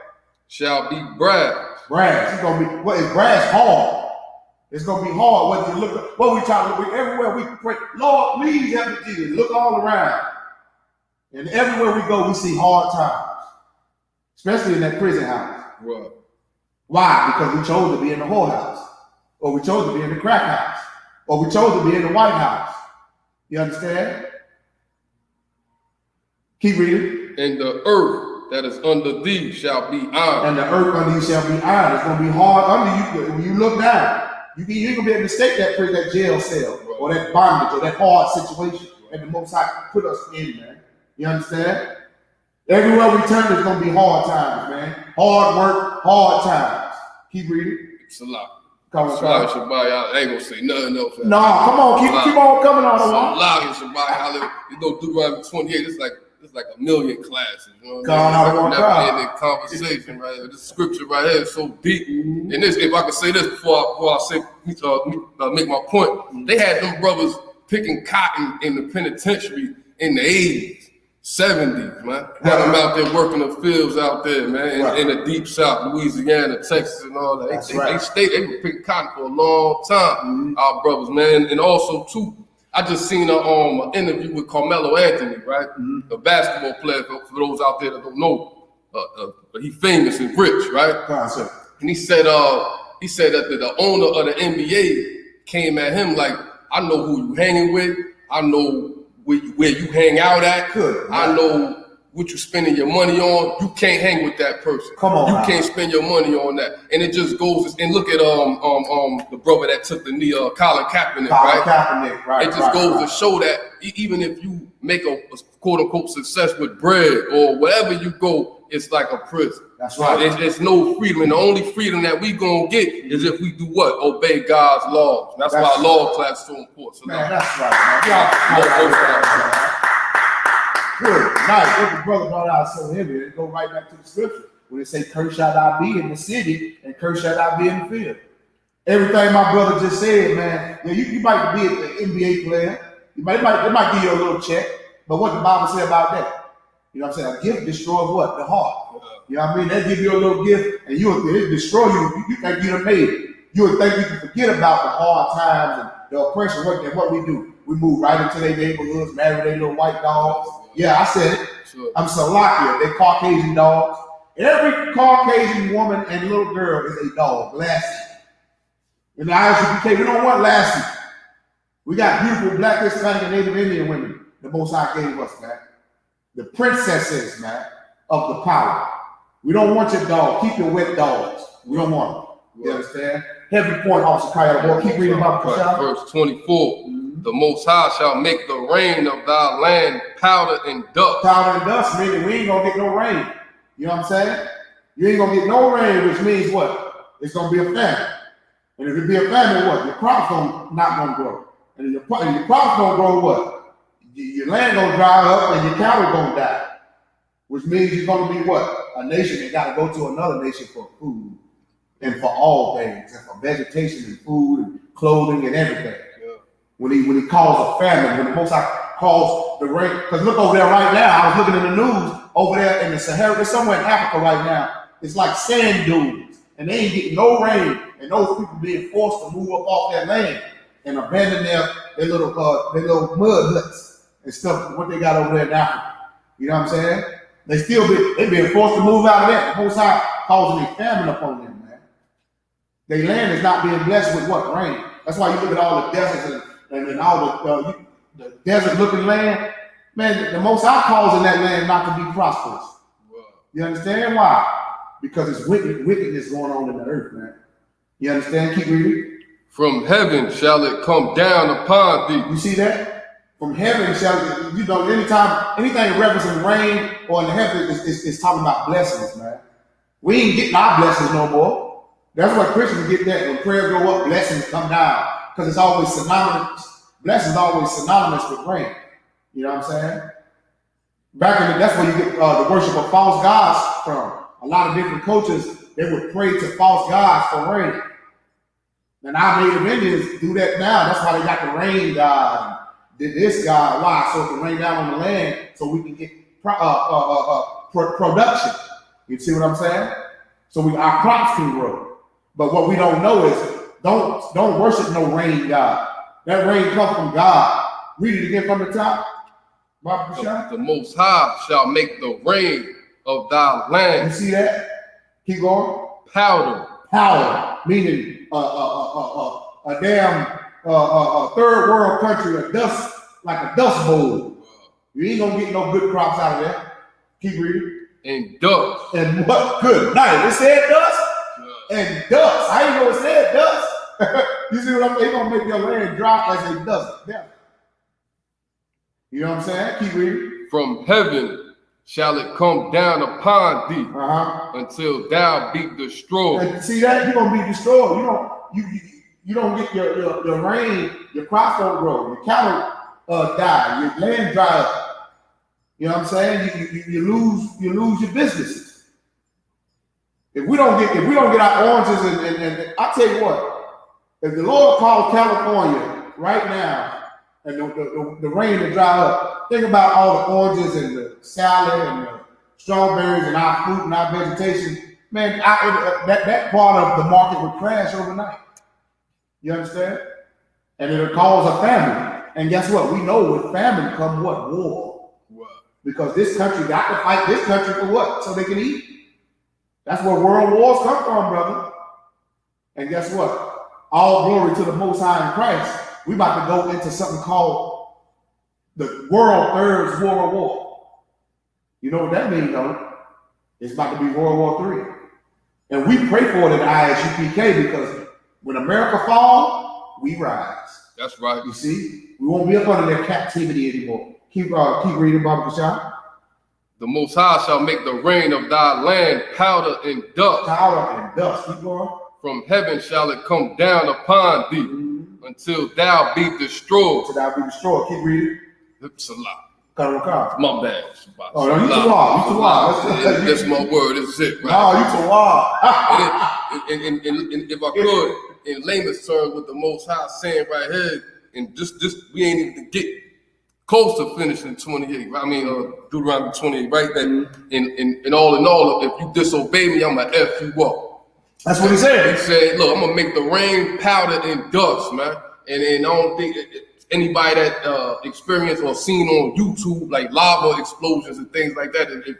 shall be brass. Brass. It's gonna be what is brass hard. It's gonna be hard whether you look up. What we try to look everywhere we pray. Lord, please help me, Jesus. Look all around. And everywhere we go, we see hard times. Especially in that prison house. Right. Why? Because we chose to be in the whorehouse. Or we chose to be in the crack house. Or we chose to be in the White House. You understand? Keep reading. And the earth that is under thee shall be iron. And the earth under you shall be iron. It's going to be hard under you. When you look down, you ain't going to be able to mistake that jail cell or that bondage or that hard situation that the Most High put us in, man. You understand? Everywhere we turn, it's going to be hard times, man. Hard work, hard times. Keep reading. It's a lot. Come on, Shabbat, I ain't gonna say nothing else. No, come on, keep on coming on the line. Shabbat, hallelujah. You know, Deuteronomy 28, it's like it's like a million classes. You know what God, I I mean? want Never God. ending conversation right here. This scripture right here is so deep. And this, if I could say this before I say make my point, they had them brothers picking cotton in the penitentiary in the 80s, 70s, man. Had them out there working the fields out there, man, in the deep South, Louisiana, Texas, and all that. They were picking cotton for a long time, our brothers, man. And also, too, I just seen an interview with Carmelo Anthony, right? A basketball player, for those out there that don't know. He famous and rich, right? And he said that the owner of the NBA came at him like, I know who you hanging with. I know where you hang out at. I know what you spending your money on. You can't hang with that person. Come on, you can't spend your money on that. And it just goes. And look at the brother that took the knee, Colin Kaepernick, right? It just goes to show that even if you make a quote unquote success with bread or wherever you go, it's like a prison. That's right. There's no freedom, and the only freedom that we gonna get is if we do what? Obey God's laws. That's why law class is so important. So man, that's right, man. Good. Nice. What the brother brought out so heavy. It go right back to the scripture when it say, "Cursed shall thou be in the city, and cursed shall thou be in the field." Everything my brother just said, man. You might be an NBA player. It might give you a little check, but what the Bible say about that? You know what I'm saying? A gift destroys what? The heart. You know what I mean? They give you a little gift, and it destroy you. You think you're made it. You would think you can forget about the hard times and the oppression. What we do? We move right into their neighborhoods, marry their little white dogs. Yeah, I said it. Sure. I'm Salakia. They're Caucasian dogs. Every Caucasian woman and little girl is a dog. Lassie. In the ISUPK, we don't want Lassie. We got beautiful black, Hispanic, and Native Indian women. The Most High gave us, man. The princesses, man, of the power. We don't want your dog. Keep your wet dogs. We don't want them. You understand? Heavy point, Officer Kyle. Boy, keep reading about the verse 24. The Most High shall make the rain of thy land powder and dust. Powder and dust, meaning we ain't gonna get no rain. You know what I'm saying? You ain't gonna get no rain, which means what? It's gonna be a famine. And if it be a famine, what? Your crops not gonna grow. And your crops gonna grow what? Your land gonna dry up and your cattle gonna die. Which means you're gonna be what? A nation that gotta go to another nation for food and for all things, and for vegetation and food and clothing and everything. When he calls a famine, when the Most High calls the rain, because look over there right now, I was looking in the news over there in the Sahara, there's somewhere in Africa right now, it's like sand dunes, and they ain't getting no rain, and those people being forced to move up off their land and abandon their little mud huts and stuff, what they got over there in Africa. You know what I'm saying? They being forced to move out of that. The Most High causing a famine upon them, man. Their land is not being blessed with what? Rain. That's why you look at all the deserts and all the desert-looking land, man, the Most High causing that land not to be prosperous. Wow. You understand why? Because it's wickedness going on in the earth, man. You understand? Keep reading. From heaven shall it come down upon thee. You see that? From heaven shall, you know, anything referencing rain or in the heavens is talking about blessings, man. We ain't getting our blessings no more. That's what Christians get that. When prayers go up, blessings come down. Because it's always synonymous. Blessings always synonymous with rain. You know what I'm saying? That's where you get the worship of false gods from. A lot of different cultures, they would pray to false gods for rain. And our Native Indians do that now. That's why they got the rain god. This god, why? So it can rain down on the land so we can get production. You see what I'm saying? So our crops can grow. But what we don't know is don't worship no rain god. That rain comes from God. Read it again from the top. The Most High shall make the rain of thy land. You see that? Keep going. Powder. Powder, meaning a damn third world country, like a dust bowl. You ain't gonna get no good crops out of that. Keep reading. And dust. And what? Good night. It said dust. Yeah. And dust. I ain't know it said dust. You see what I'm saying? They're gonna make your land dry as a dust. Yeah. You know what I'm saying? Keep reading. From heaven shall it come down upon thee until thou be destroyed. And see that? You're gonna be destroyed. You don't get your rain, your crops don't grow, your cattle die, your land dry up. You know what I'm saying? You lose your businesses. If we don't get our oranges and I tell you what, if the Lord called California right now and the rain to dry up, think about all the oranges and the salad and the strawberries and our fruit and our vegetation. Man, that part of the market would crash overnight. You understand? And it'll cause a famine. And guess what? We know with famine come what? War. Wow. Because this country got to fight this country for what? So they can eat. That's where world wars come from, brother. And guess what? All glory to the Most High in Christ. We about to go into something called the World Third World War. You know what that means, don't it? It's about to be World War III. And we pray for it at ISUPK because when America falls, we rise. That's right. You see, we won't be up under their captivity anymore. Keep reading, Baba Kashah. The Most High shall make the rain of thy land powder and dust. Powder and dust. Keep going. From heaven shall it come down upon thee until thou be destroyed. Until thou be destroyed. Keep reading. Salah. Karaka. My bad. Oh, no, you too wild. You too wild. That's my word. That's it, right? No, you too wild. and if I could, in layman's terms, what the Most High saying right here, and just we ain't even get close to finishing 28. I mean, Deuteronomy 28, right? That in all, if you disobey me, I'm gonna F you up. That's what he said. He said, look, I'm gonna make the rain powder and dust, man. And I don't think anybody that experienced or seen on YouTube like lava explosions and things like that, if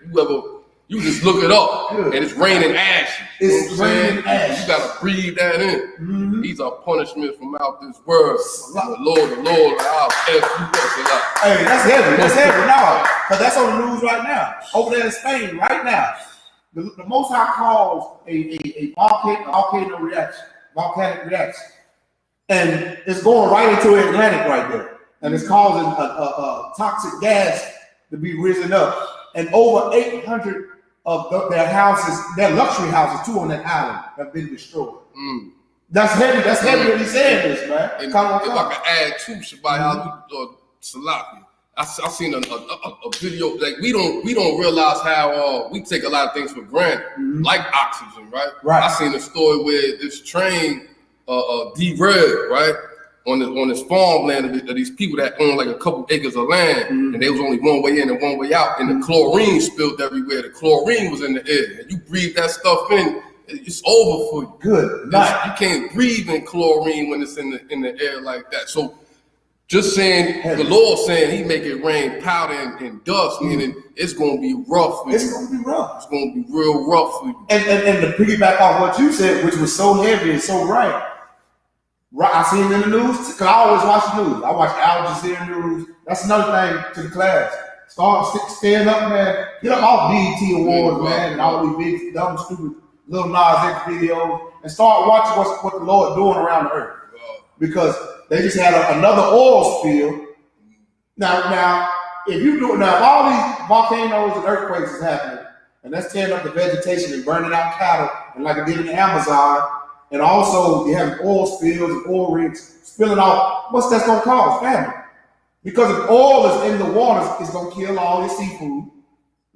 you just look it up and it's raining ash. It's raining ash. You gotta breathe that in. These are punishments from out this world. The Lord, I'll F you up a lot. Hey, that's heavy. That's heavy now. Because that's on the news right now. Over there in Spain right now. The Most High calls a volcanic reaction. And it's going right into the Atlantic right there. And it's causing a toxic gas to be risen up. And over 800 of their houses, their luxury houses too on that island have been destroyed. That's heavy. That's heavy that he's saying this, man. And if I can add to Shabbat, Salaki, I seen a video, like we don't realize how we take a lot of things for granted, like oxygen, right? Right. I seen a story where this train derailed, right, on this farmland of these people that own like a couple acres of land, and there was only one way in and one way out, and the chlorine spilled everywhere. The chlorine was in the air, and you breathe that stuff in, it's over for you. Good. You can't breathe in chlorine when it's in the air like that. So just saying, the Lord saying he make it rain powder and dust, meaning it's going to be rough for you. It's going to be rough. It's going to be real rough for you. And to piggyback off what you said, which was so heavy and so right, I seen it in the news, because I always watch the news. I watch Al Jazeera news. That's another thing to the class. Stand up, man. Get up off BET Awards, man, and all these big, dumb, stupid Lil Nas X videos, and start watching what the Lord doing around the earth. Because they just had another oil spill. Now, if all these volcanoes and earthquakes is happening, and that's tearing up the vegetation and burning out cattle, and like it did in the Amazon, and also you have oil spills and oil rigs spilling out, what's that's gonna cause? Famine. Because if oil is in the waters, it's gonna kill all your seafood.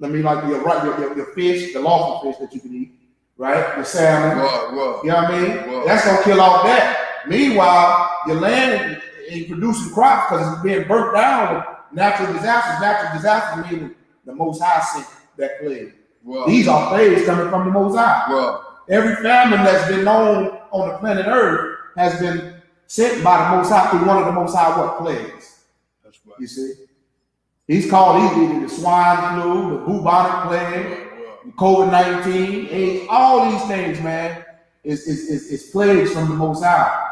I mean, like your fish, the lawful fish that you can eat, right? Your salmon. Right. You know what I mean? That's gonna kill all that. Meanwhile, your land ain't producing crops because it's being burnt down with natural disasters. Natural disasters meaning the Most High sent that plague. Wow. These are plagues coming from the Most High. Wow. Every famine that's been known on the planet Earth has been sent by the Most High through one of the Most High what plagues? That's right. You see? He's called either the swine flu, the bubonic plague, the COVID-19, AIDS, all these things, man, is plagues from the Most High.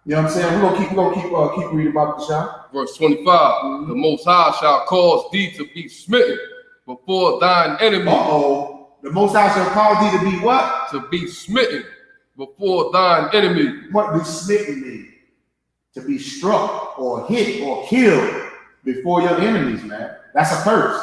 You know what I'm saying? We're gonna keep reading about the shop. Verse 25, the Most High shall cause thee to be smitten before thine enemy. The Most High shall cause thee to be what? To be smitten before thine enemy. What does smitten mean? To be struck or hit or killed before your enemies, man. That's a curse.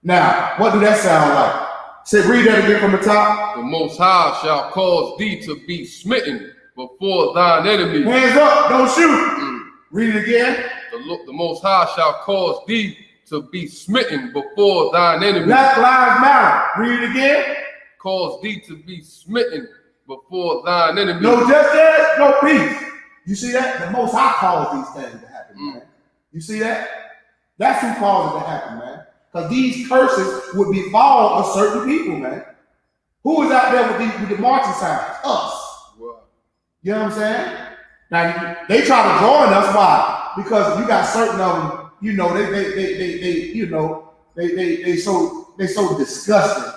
Now, what do that sound like? Say, read that again from the top. The Most High shall cause thee to be smitten before thine enemy. Hands up, don't shoot. Read it again. The Most High shall cause thee to be smitten before thine enemies. Black Lives Matter. Read it again. Cause thee to be smitten before thine enemies. No justice, no peace. You see that? The Most High caused these things to happen, man. You see that? That's who caused it to happen, man. Because these curses would befall a certain people, man. Who is out there with the marching signs? Us. Wow. You know what I'm saying? Now they try to join us. Why? Because you got certain of them. You know they so disgusting.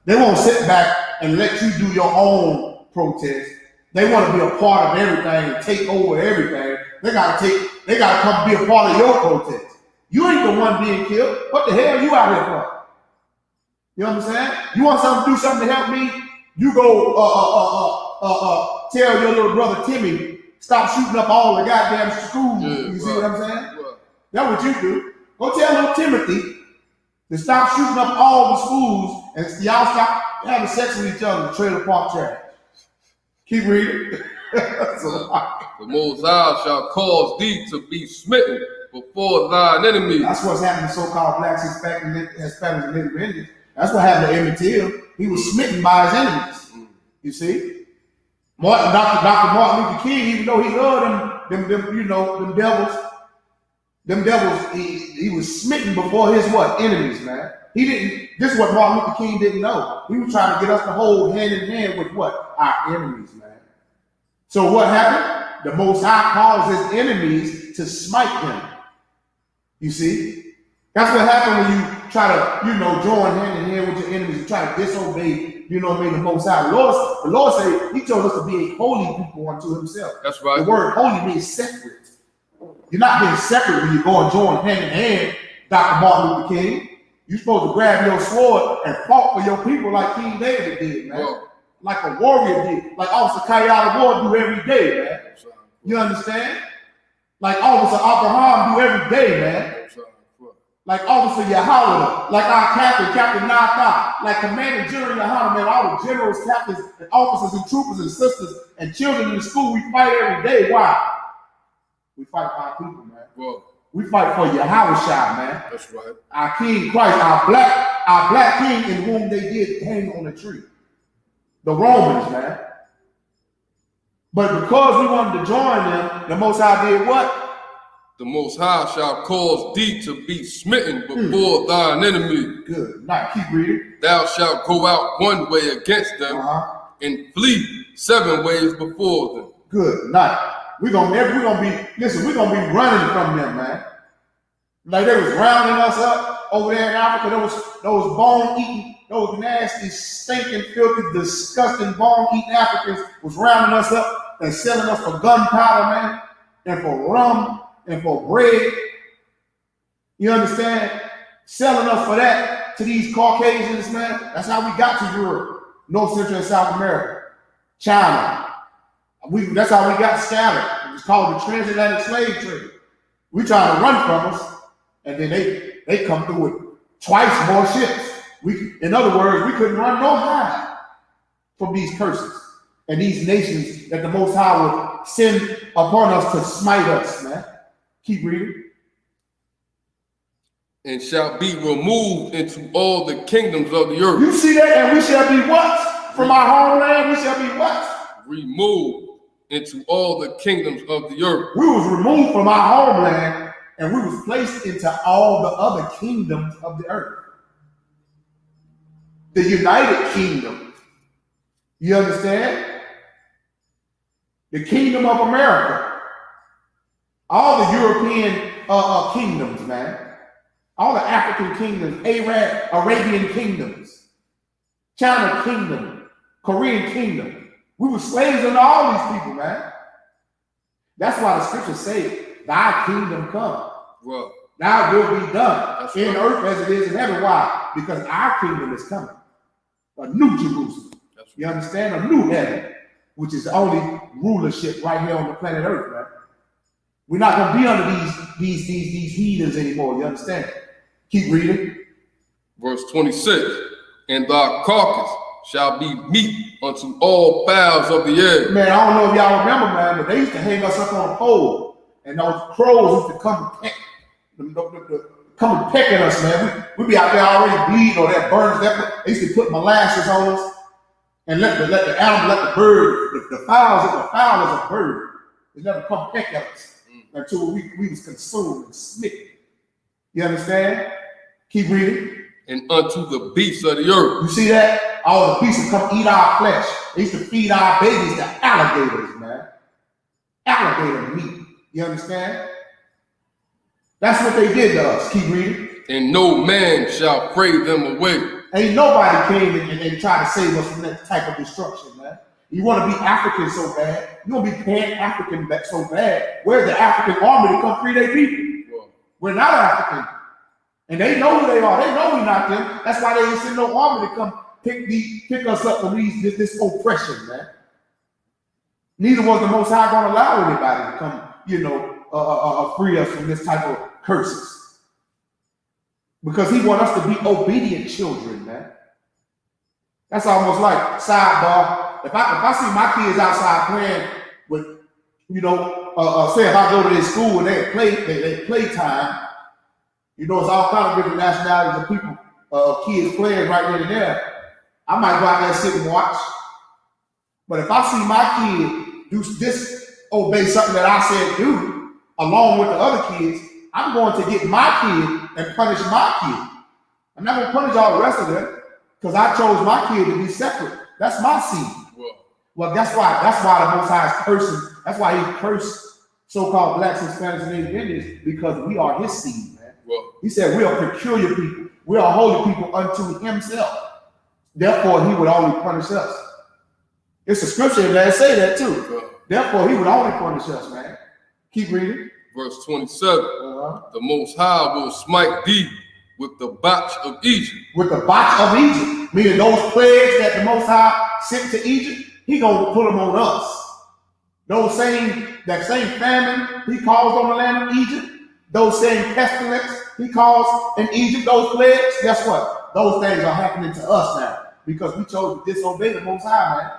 They won't sit back and let you do your own protest. They want to be a part of everything and take over everything. They gotta come be a part of your protest. You ain't the one being killed. What the hell you out here for? You know what I'm saying? You want something to do something to help me? You go tell your little brother Timmy, stop shooting up all the goddamn schools. Yeah, you see what I'm saying? Right. That's what you do. Go tell little Timothy to stop shooting up all the schools and y'all stop having sex with each other in the trailer park trash. Keep reading. The Most High shall cause thee to be smitten before thine enemies. That's what's happening to so-called blacks, Hispanics, and Native Indians. That's what happened to Emmett Till. He was smitten by his enemies. You see? Dr. Martin Luther King, even though he loved them devils, he was smitten before his enemies, man. This is what Martin Luther King didn't know. He was trying to get us to hold hand in hand with our enemies, man. So what happened? The Most High caused his enemies to smite him. You see? That's what happened when you try to, join hand in hand with your enemies and try to disobey, the Most High. The Lord said, he told us to be a holy people unto himself. That's right. The word holy means separate. You're not being separate when you go and join hand in hand, Dr. Martin Luther King. You're supposed to grab your sword and fight for your people like King David did, man. Whoa. Like a warrior did, like Officer Kayala Ward do every day, man. You understand? Like Officer Abraham do every day, man. Like Officer Yahweh, like our Captain Naka, like Commander General Yahweh, man, all the generals, captains, and officers and troopers and sisters and children in the school, we fight every day. Why? We fight for our people, man. Whoa. We fight for Yahweh, man. That's right. Our King Christ, our black king in whom they did hang on a tree. The Romans, man. But because we wanted to join them, the Most High did what? The Most High shall cause thee to be smitten before thine enemy. Good. Now keep reading. Thou shalt go out one way against them and flee 7 ways before them. Good. Now we're gonna be running from them, man. Like they was rounding us up over there in Africa. Those bone-eating, those nasty, stinking, filthy, disgusting bone-eating Africans was rounding us up and selling us for gunpowder, man, and for rum and for bread. You understand? Selling us for that to these Caucasians, man. That's how we got to Europe, North, Central, and South America, China. That's how we got scattered. It was called the transatlantic slave trade. We trying to run from us, and then they come through with twice more ships. In other words, we couldn't run no higher from these curses and these nations that the Most High would send upon us to smite us, man. Keep reading. And shall be removed into all the kingdoms of the earth. You see that? And we shall be what? From our homeland, we shall be what? Removed into all the kingdoms of the earth. We was removed from our homeland and we was placed into all the other kingdoms of the earth. The United Kingdom. You understand? The Kingdom of America. All the European kingdoms, man. All the African kingdoms, Arabian kingdoms, China kingdom, Korean kingdom. We were slaves under all these people, man. That's why the scriptures say, thy kingdom come. Well, thy will be done in right. earth as it is in heaven. Why? Because our kingdom is coming. A new Jerusalem. Right. You understand? A new heaven, which is the only rulership right here on the planet earth, man. We're not going to be under these heathens anymore. You understand? Keep reading. Verse 26. And thy carcass shall be meat unto all fowls of the air. Man, I don't know if y'all remember, man, but they used to hang us up on a pole. And those crows used to come and peck. The come and peck at us, man. We be out there already bleeding or that burns. They used to put molasses on us and let the animal, let the bird, the fowl is a bird. It never come peck at us until we was consumed and smitten. You understand? Keep reading. And unto the beasts of the earth. You see that? All the beasts come eat our flesh. They used to feed our babies to alligators, man. Alligator meat. You understand? That's what they did to us. Keep reading. And no man shall fray them away. Ain't nobody came and tried to save us from that type of destruction, man. You want to be African so bad. You want to be Pan-African so bad. Where's the African army to come free their people? Well, we're not African. And they know who they are. They know we're not them. That's why they ain't send no army to come pick us up from this oppression, man. Neither was the Most High going to allow anybody to come, free us from this type of curses. Because he wants us to be obedient children, man. That's almost like sidebar. If I see my kids outside playing with, say if I go to their school and they play time, it's all kind of different nationalities of people, kids playing right then and there. I might go out there and sit and watch. But if I see my kid disobey something that I said do, along with the other kids, I'm going to get my kid and punish my kid. I'm not going to punish all the rest of them because I chose my kid to be separate. That's my seed. Well, that's why the Most High is cursing. That's why he cursed so-called blacks, Hispanics, and Native Indians, because we are his seed, man. He said we are peculiar people. We are holy people unto himself. Therefore, he would only punish us. It's a scripture that say that too. Therefore, he would only punish us, man. Keep reading. Verse 27. The Most High will smite thee with the botch of Egypt. With the botch of Egypt. Meaning those plagues that the Most High sent to Egypt, he gonna put them on us. That same famine he caused on the land of Egypt, those same pestilence he caused in Egypt, those plagues, guess what? Those things are happening to us now because we chose to disobey the Most High, man.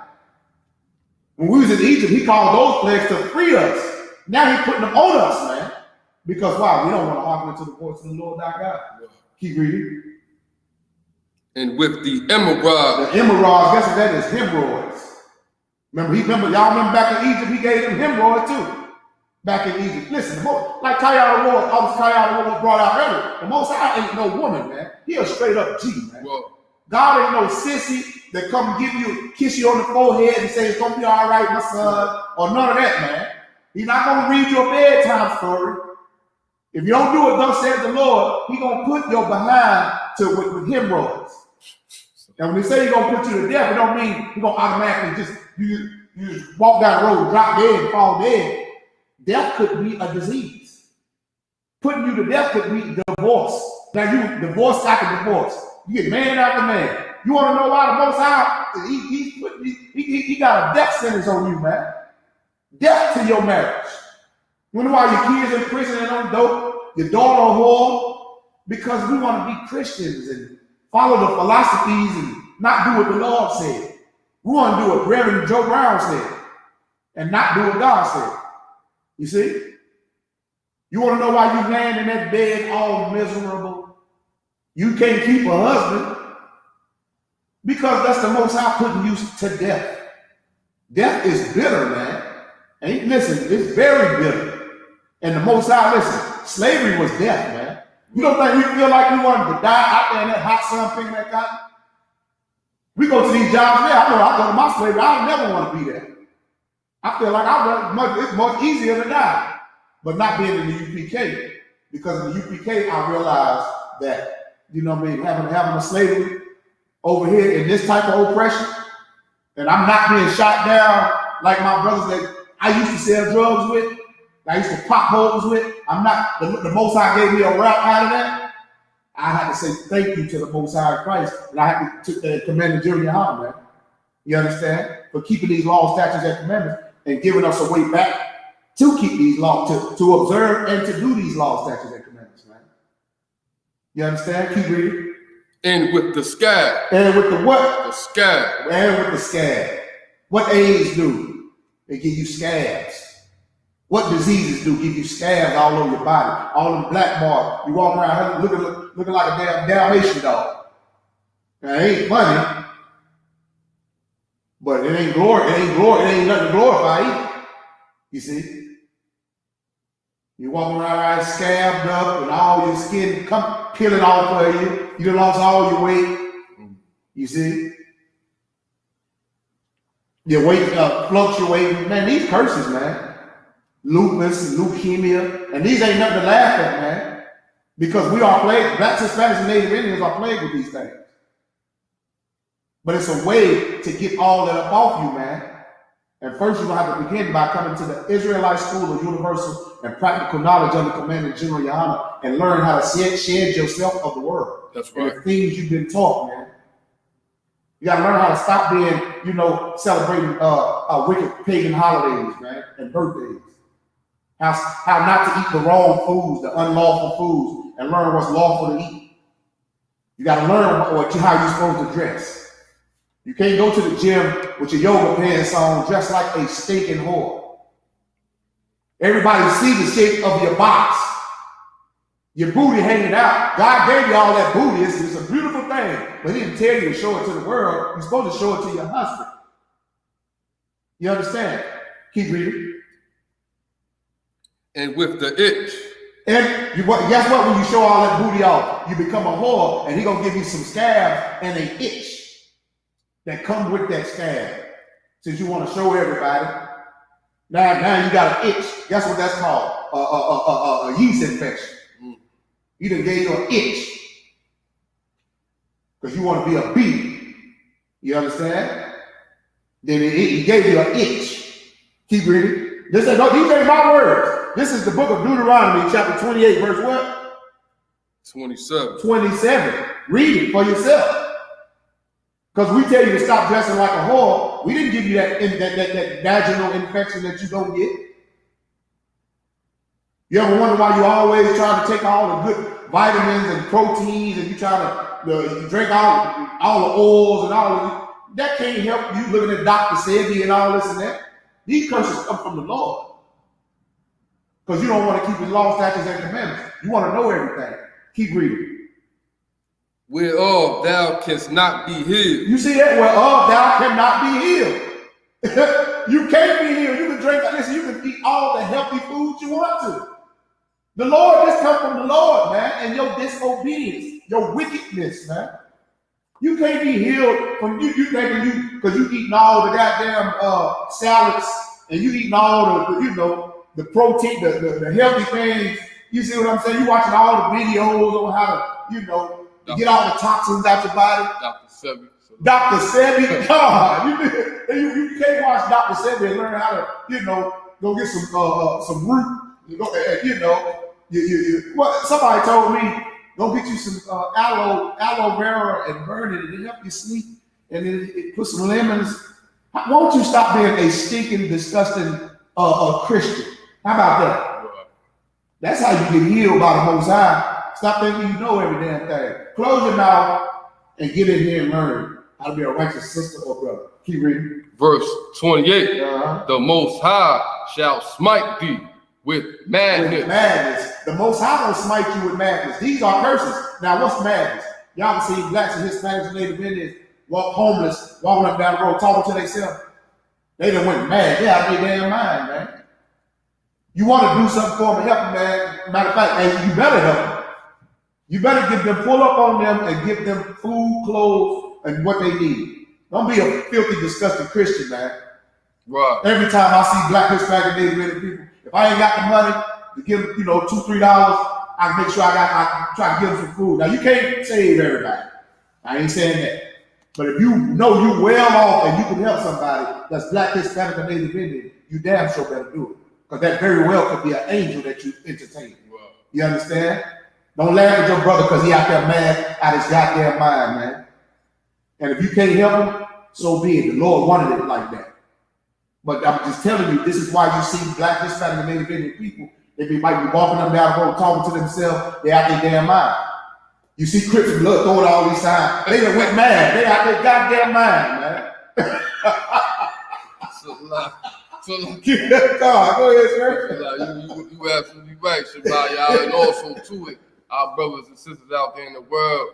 When we was in Egypt, he called those plagues to free us. Now he's putting them on us, man. Because why? We don't want to hearken to the voice of the Lord thy God. Keep reading. And with the emerald. The emeralds, guess what that is? Hemorrhoids. Y'all remember back in Egypt, he gave them hemorrhoids too. Back in Egypt. Listen, like Kayada Ward brought out earlier, the Most High ain't no woman, man. He a straight up G, man. God ain't no sissy that come kiss you on the forehead and say it's gonna be all right, my son, or none of that, man. He's not gonna read you a bedtime story. If you don't do it, thus says the Lord, he gonna put your behind with hemorrhoids. And when they say he's gonna put you to death, it don't mean he's gonna automatically you just walk down the road, drop dead, and fall dead. Death could be a disease. Putting you to death could be divorce. Now you divorce after divorce. You get man after man. You want to know why the Most High he got a death sentence on you, man. Death to your marriage. You know why your kids in prison and on dope, your daughter on whore? Because we want to be Christians and follow the philosophies and not do what the Lord said. We want to do what Reverend Joe Brown said and not do what God said. You see? You want to know why you laying in that bed all miserable? You can't keep a husband because that's the Most High putting you to death. Death is bitter, man. And listen, it's very bitter. And the Most High, listen, slavery was death, man. You don't think we feel like we wanted to die out there in that hot sun picking that cotton? We go to these jobs there. I know I go to my slavery. I don't never want to be there. I feel like it's much easier to die, but not being in the UPK. Because in the UPK, I realized that, having a slavery over here in this type of oppression, and I'm not being shot down like my brothers that I used to sell drugs with, I used to pop holes with. I'm not, the Most High gave me a route out of that. I had to say thank you to the Most High Christ, and I had to commend the junior high, man. You understand? For keeping these laws, statutes, and commandments, and giving us a way back to keep these laws, to observe and to do these laws, statutes, and commandments, man. You understand? Keep reading. And with the scab. And with the what? The scab. And with the scab. What AIDS do? They give you scabs. What diseases do? Give you scabs all over your body, all of the black marks. You walk around looking like a damn Dalmatian dog. Now, it ain't funny, but it ain't glory. It ain't nothing to glorify either. You see? You walk around scabbed up and all your skin come peeling off of you. You done lost all your weight. You see? Your weight fluctuating. Man, these curses, man. Lupus, leukemia, and these ain't nothing to laugh at, man. Because we are plagued, blacks, Hispanics, and Native Indians are plagued with these things. But it's a way to get all that up off you, man. And first you're going to have to begin by coming to the Israelite School of Universal and Practical Knowledge under Commander General Yohana and learn how to shed yourself of the world. That's right. And the things you've been taught, man. You got to learn how to stop being, celebrating wicked pagan holidays, man, and birthdays. How not to eat the wrong foods, the unlawful foods, and learn what's lawful to eat. You got to learn how you're supposed to dress. You can't go to the gym with your yoga pants on dressed like a stinking whore. Everybody see the shape of your box. Your booty hanging out. God gave you all that booty. It's a beautiful thing. But he didn't tell you to show it to the world. You're supposed to show it to your husband. You understand? Keep reading. And with the itch. And guess what? When you show all that booty off, you become a whore, and he gonna give you some scabs and an itch that come with that scab. Since you want to show everybody, now you got an itch. Guess what that's called? A yeast infection. He done gave you an itch because you want to be a bee. You understand? Then he gave you an itch. Keep reading. These ain't my words. This is the book of Deuteronomy, chapter 28, verse what? 27. 27. Read it for yourself. Because we tell you to stop dressing like a whore. We didn't give you that vaginal infection that you don't get. You ever wonder why you always try to take all the good vitamins and proteins and you try to drink all the oils and all of it? That can't help you looking at Dr. Sebi and all this and that. These curses come from the Lord. Because you don't want to keep his law, statutes, and commandments. You want to know everything. Keep reading. Whereof thou canst not be healed. You see that? Whereof thou cannot be healed. You can't be healed. You can drink, listen, you can eat all the healthy foods you want to. The Lord, this comes from the Lord, man, and your disobedience, your wickedness, man. You can't be healed from you thinking because you eating all the goddamn salads and you eating all the protein, the healthy things. You see what I'm saying? You watching all the videos on how to, get all the toxins out your body. Dr. Sebi. Dr. Sebi, God, you can't watch Dr. Sebi and learn how to, go get some root. Somebody told me, go get you some aloe vera and burn it. It'll help you sleep. And then it put some lemons. Why won't you stop being a stinking, disgusting Christian? How about that? That's how you get healed by the Most High. Stop thinking you know every damn thing. Close your mouth and get in here and learn how to be a righteous sister or brother. Keep reading. Verse 28. The Most High shall smite thee with madness. With madness. The Most High will smite you with madness. These are curses. Now, what's madness? Y'all can see blacks and Hispanics and Native Indians walking up down the road talking to themselves. They done went mad. They out of their damn mind, man. You want to do something for them, help them, man. Matter of fact, and you better help them. You better give them, pull up on them and give them food, clothes, and what they need. Don't be a filthy, disgusting Christian, man. Right. Every time I see black, Hispanic, and Native Indian people, if I ain't got the money to give them, $2, $3, I can make sure I try to give them some food. Now, you can't save everybody. I ain't saying that. But if you know you well off and you can help somebody that's black, Hispanic, or Native Indian, you damn sure better do it. Because that very well could be an angel that you entertain. Right. You understand? Don't laugh at your brother because he out there mad out his goddamn mind, man. And if you can't help him, so be it. The Lord wanted it like that. But I'm just telling you, this is why you see black, Hispanic, and Native Indian people. They might be walking up down the road talking to themselves. They out their damn mind. You see Crips and Blood throwing all these signs. They done went mad. They out their goddamn mind, man. So like, God, go ahead, sir. like, you absolutely right, Shabbat. And also too, our brothers and sisters out there in the world,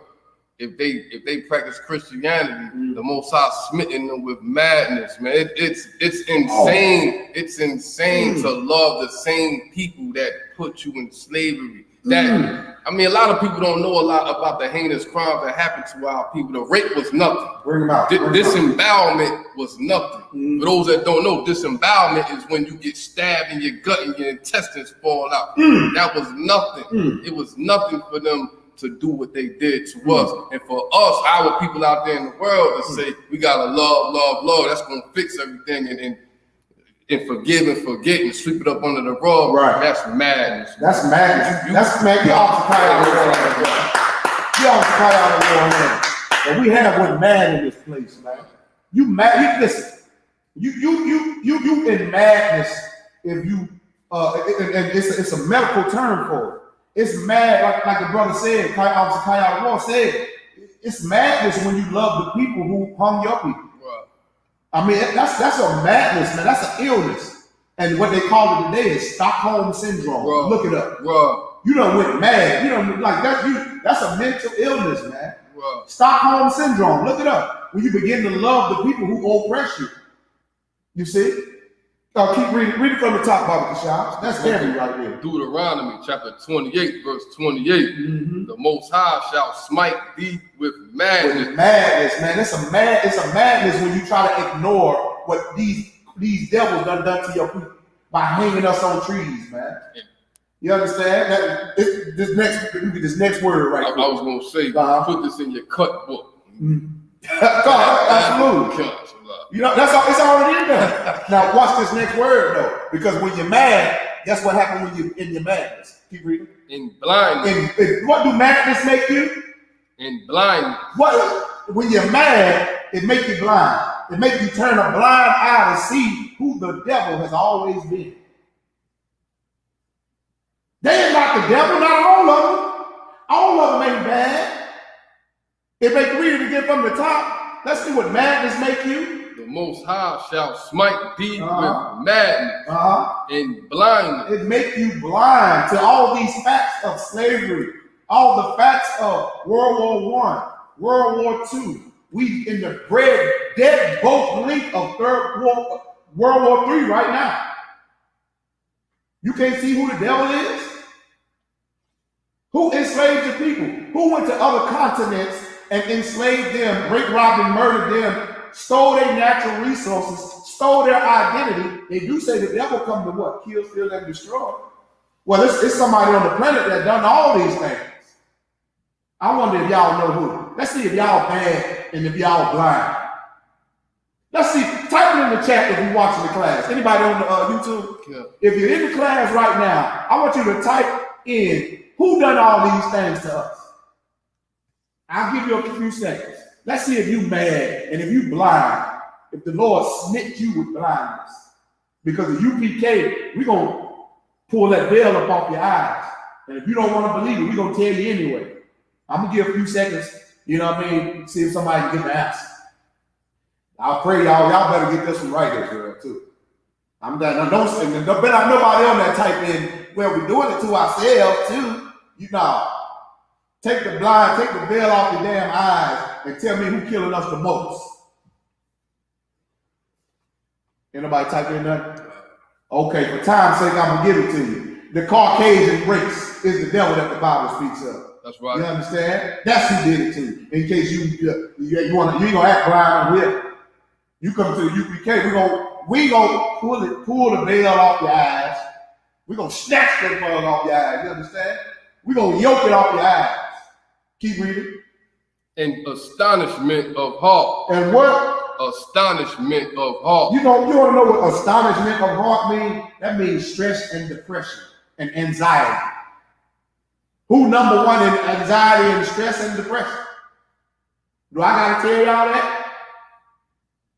if they practice Christianity, the Most High smitten them with madness, man. It's insane. It's insane to love the same people that put you in slavery. That I mean, a lot of people don't know a lot about the heinous crimes that happened to our people. The rape was nothing. Bring them out. Disembowelment was nothing. For those that don't know, disembowelment is when you get stabbed in your gut and your intestines fall out. That was nothing. It was nothing for them to do what they did to us. And for us, our people out there in the world, to say we gotta love, that's gonna fix everything and forgive and forget and sweep it up under the rug. Right. That's madness. That's madness. That's madness. You ought to cry out the war now. But we have one mad in this place, man. You mad? You listen. You in madness if you and it's a medical term for it. It's mad, like the brother said, Officer Kyle Moore said, it's madness when you love the people who hung your people. Right. I mean, that's a madness, man. That's an illness. And what they call it today is Stockholm Syndrome. Right. Look it up. Right. You done went mad. You done like that. That's a mental illness, man. Right. Stockholm Syndrome. Look it up. When you begin to love the people who oppress you. You see? Keep reading. Read it from the top, Baba Kashab. That's heavy right there. Deuteronomy chapter 28, verse 28. The Most High shall smite thee with madness. With madness, man. It's a madness when you try to ignore what these devils done to your people by hanging us on trees, man. You understand? This next word right I was gonna say, put this in your cut book. God, absolutely. You know, it's already in there. Now watch this next word though, because when you're mad, that's what happens when you're in your madness. Keep reading. In blindness. What do madness make you? In blindness. When you're mad, it makes you blind. It makes you turn a blind eye to see who the devil has always been. They ain't not the devil, not all of them. All of them ain't bad. If they read it again from the top, let's see what madness make you. The Most High shall smite thee with madness and blindness. It make you blind to all these facts of slavery, all the facts of World War I, World War II. We in the dead both link of World War III right now. You can't see who the devil is? Who enslaved the people? Who went to other continents and enslaved them, rape, robbed, and murdered them, stole their natural resources, stole their identity? They do say the devil come to what? Kill, steal, and destroy. Well, it's somebody on the planet that done all these things. I wonder if y'all know who. Let's see if y'all bad and if y'all blind. Let's see. Type it in the chat if you're watching the class. Anybody on the YouTube? Yeah. If you're in the class right now, I want you to type in who done all these things to us. I'll give you a few seconds. Let's see if you mad and if you blind, if the Lord smit you with blindness. Because of UPK, we're going to pull that veil up off your eyes. And if you don't want to believe it, we're going to tell you anyway. I'm going to give a few seconds, you know what I mean, see if somebody can get the answer. I'll pray y'all better get this one right here, too. I'm done. Don't bet nobody on that type in, well, we're doing it to ourselves, too. You know. Take the veil off your damn eyes and tell me who killing us the most. Anybody type in that? Okay, for time's sake, I'm gonna give it to you. The Caucasian race is the devil that the Bible speaks of. That's right. You understand? That's who did it to you. In case you ain't gonna act blind here. You come to the UPK, we gonna pull the veil off your eyes. We're gonna snatch that bug off your eyes. You understand? We're gonna yoke it off your eyes. Keep reading. And astonishment of heart. And what? Astonishment of heart. You want to know what astonishment of heart means? That means stress and depression and anxiety. Who number one in anxiety and stress and depression? Do I gotta tell y'all that?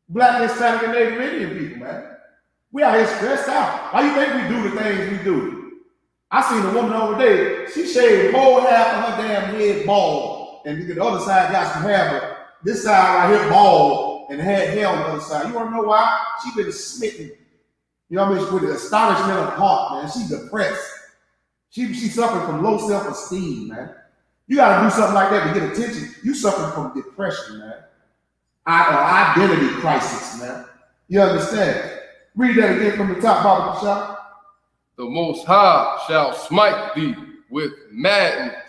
Black, Hispanic, and Native Indian people, man. We out here stressed out. Why you think we do the things we do? I seen a woman over there, she shaved the whole half of her damn head bald. And the other side got some hair, but this side right here bald and had hair on the other side. You wanna know why? She been smitten You know what I mean? With the astonishment of heart, man. She's depressed. She's suffering from low self-esteem, man. You got to do something like that to get attention. You suffering from depression, man. Identity crisis, man. You understand? Read that again from the top, Baba Kashab. The Most High shall smite thee with madness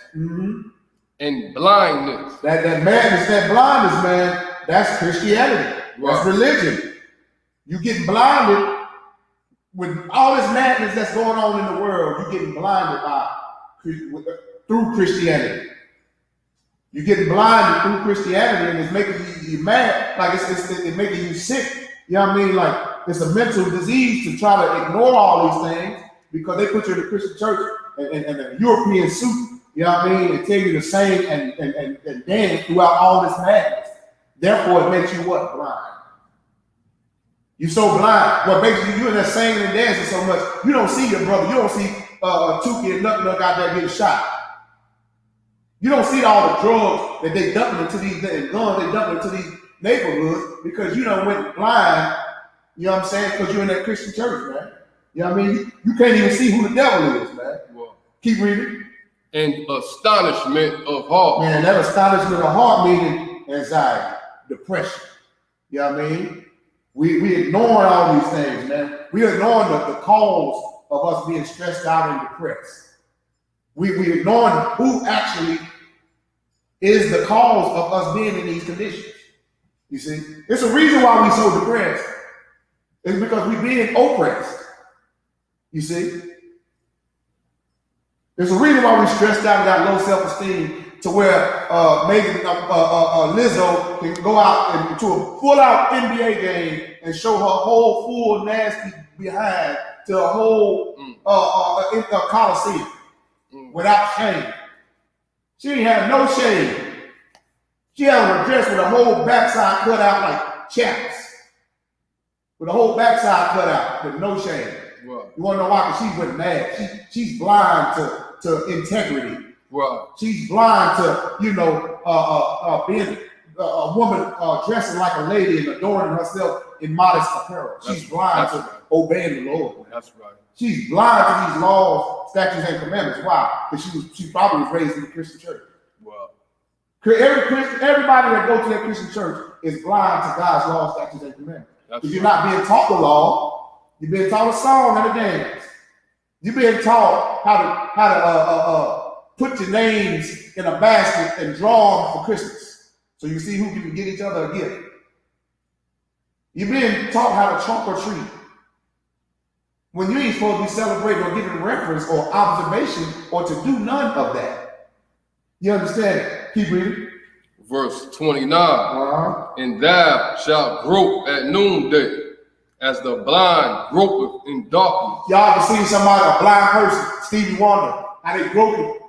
and blindness. That madness, that blindness, man, that's Christianity. Right. That's religion. You get blinded with all this madness that's going on in the world. You're getting blinded through Christianity. You're getting blinded through Christianity, and it's making you mad. Like it's making you sick. You know what I mean? Like it's a mental disease to try to ignore all these things because they put you in the Christian church and a European suit. You know what I mean? And tell you to sing and dance throughout all this madness. Therefore, it makes you what? Blind. You're so blind. Well, basically, you're in there singing and dancing so much, you don't see your brother. You don't see Tukey and Nut out there getting shot. You don't see all the drugs that they dumping into these and guns they dumping into these neighborhoods because you done went blind. You know what I'm saying? Because you're in that Christian church, man. You know what I mean? You can't even see who the devil is, man. Well, keep reading. And astonishment of heart. Man, that astonishment of heart meaning anxiety, depression. You know what I mean? We ignoring all these things, man. We ignoring the cause of us being stressed out and depressed. We ignoring who actually is the cause of us being in these conditions. You see? It's a reason why we're so depressed. It's because we're being oppressed. You see? There's a reason why we're stressed out and got low self-esteem to where maybe Lizzo can go out into a full-out NBA game and show her whole full nasty behind to a whole Coliseum without shame. She ain't have no shame. She had on a dress with a whole backside cut out like chaps. With a whole backside cut out with no shame. Right. You want to know why? Because she went mad. She's blind to integrity. Right. She's blind to, being a woman dressing like a lady and adorning herself in modest apparel. She's blind to obeying the Lord. Man. That's right. She's blind to these laws, statutes, and commandments. Why? Because she probably was raised in the Christian church. Wow. Everybody that goes to that Christian church is blind to God's laws, statutes, and commandments. Because you're not being taught the law. You're being taught a song and a dance. You're being taught how to put your names in a basket and draw them for Christmas. So you see who can get each other a gift. You're being taught how to trunk or treat. When you ain't supposed to be celebrating or giving reference or observation or to do none of that. You understand? Keep reading. Verse 29. And thou shalt grope at noonday, as the blind gropeth in darkness. Y'all ever seen somebody, a blind person, Stevie Wonder, how they groping?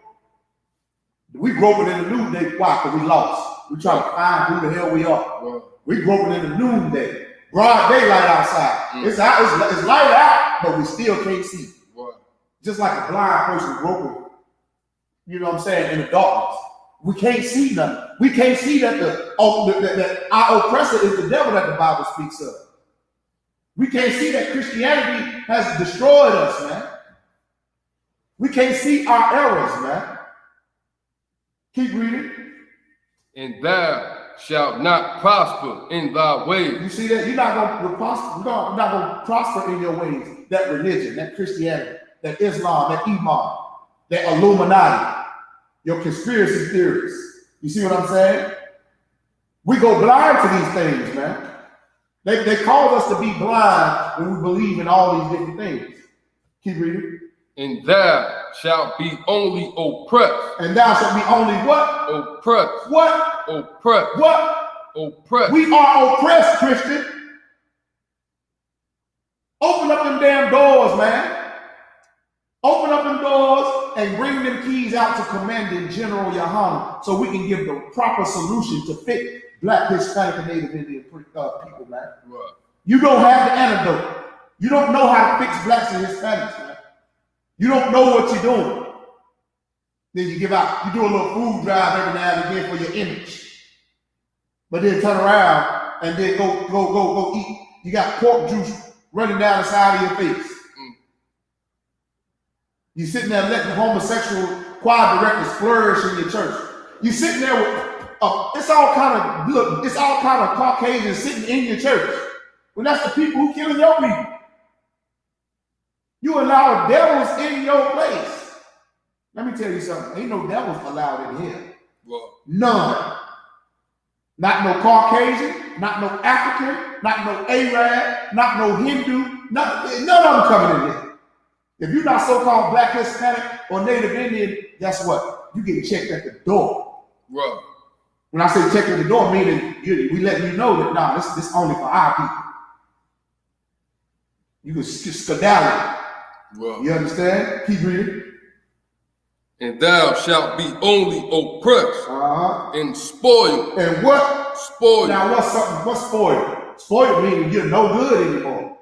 We groping in the noonday. Why? Because we lost. We trying to find who the hell we are. Right. We groping in the noonday. Broad daylight outside. It's light out, but we still can't see. Right. Just like a blind person groping, you know what I'm saying, in the darkness. We can't see nothing. We can't see that that our oppressor is the devil that the Bible speaks of. We can't see that Christianity has destroyed us, man. We can't see our errors, man. Keep reading. And thou shalt not prosper in thy ways. You see that? You're not going to prosper. You're not going to prosper in your ways. That religion, that Christianity, that Islam, that Iman, that Illuminati, your conspiracy theories. You see what I'm saying? We go blind to these things, man. They cause us to be blind when we believe in all these different things. Keep reading. And thou shalt be only oppressed. And thou shalt be only what? Oppressed. What? Oppressed. What? Oppressed. We are oppressed, Christian. Open up them damn doors, man. Open up them doors and bring them keys out to Commandant General Yohana so we can give the proper solution to fit Black, Hispanic, and Native Indian people, man. Right. You don't have the antidote. You don't know how to fix Blacks and Hispanics, man. You don't know what you're doing. Then you give out, you do a little food drive every now and again for your image. But then turn around and then go eat. You got pork juice running down the side of your face. You sitting there letting homosexual choir directors flourish in your church. You sitting there with it's all kind of Caucasians sitting in your church. Well, that's the people who killing your people. You allow devils in your place. Let me tell you something. Ain't no devils allowed in here. Well, none. Not no Caucasian, not no African, not no Arab, not no Hindu. None of them coming in here. If you're not so-called Black, Hispanic, or Native Indian, guess what? You get checked at the door. right. When I say check at the door, meaning we letting you know that, nah, this only for our people. You can skedaddle. Well, You understand? Keep reading. and thou shalt be only oppressed and spoiled. And what? Spoiled. Now, what's spoiled? Spoiled meaning you're no good anymore.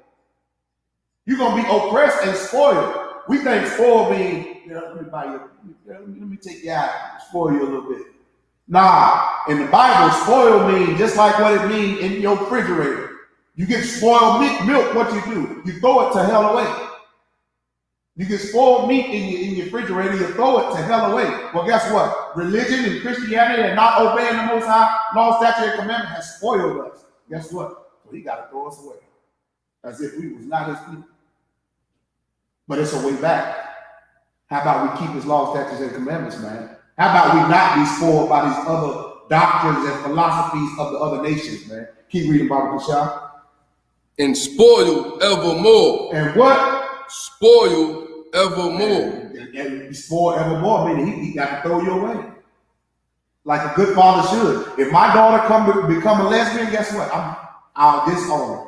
You're going to be oppressed and spoiled. We think spoiled means, let me take you out, spoil you a little bit. Nah, in the Bible, spoiled means just like what it means in your refrigerator. You get spoiled milk, what you do? You throw it to hell away. You get spoiled meat in your refrigerator, you throw it to hell away. Well, guess what? Religion and Christianity and not obeying the Most High law, statute, and commandment has spoiled us. Guess what? So he got to throw us away. As if we was not his people. But it's a way back. How about we keep his law, statutes, and commandments, man? How about we not be spoiled by these other doctrines and philosophies of the other nations, man? Keep reading, Bible Bishop. And spoiled evermore. And what? Spoiled evermore. And spoiled evermore, meaning he got to throw you away. Like a good father should. If my daughter come to become a lesbian, guess what? I'll disown her.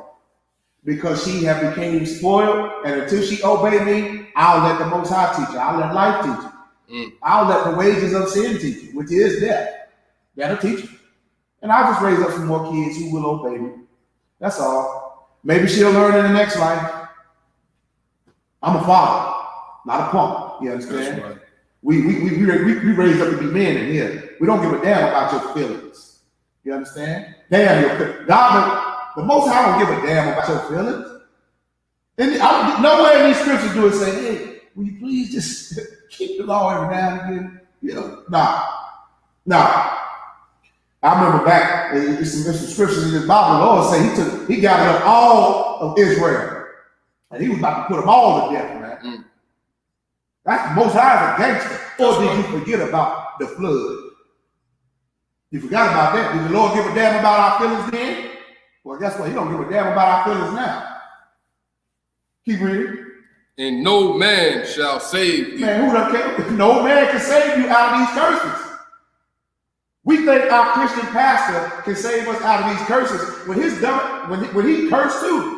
Because she have became spoiled, and until she obey me, I'll let the Most High teach her. I'll let life teach her. I'll let the wages of sin teach her, which is death. That'll teach her. And I'll just raise up some more kids who will obey me. That's all. Maybe she'll learn in the next life. I'm a father, not a punk. You understand? That's right. We raised up to be men in here. We don't give a damn about your feelings. You understand? Damn your feelings. The Most High don't give a damn about your feelings. And nowhere in these scriptures do it say, hey, will you please just keep the law every now and again? You know, nah. I remember back, there's some scriptures in this Bible, the Lord said he gathered up all of Israel. And he was about to put them all to death, man. That's the Most High is a gangster. Or did you forget about the flood? You forgot about that. Did the Lord give a damn about our feelings then? Well, guess what? He don't give a damn about our feelings now. Keep reading. And no man shall save thee. Man, who don't care? No man can save you out of these curses. We think our Christian pastor can save us out of these curses when he cursed too.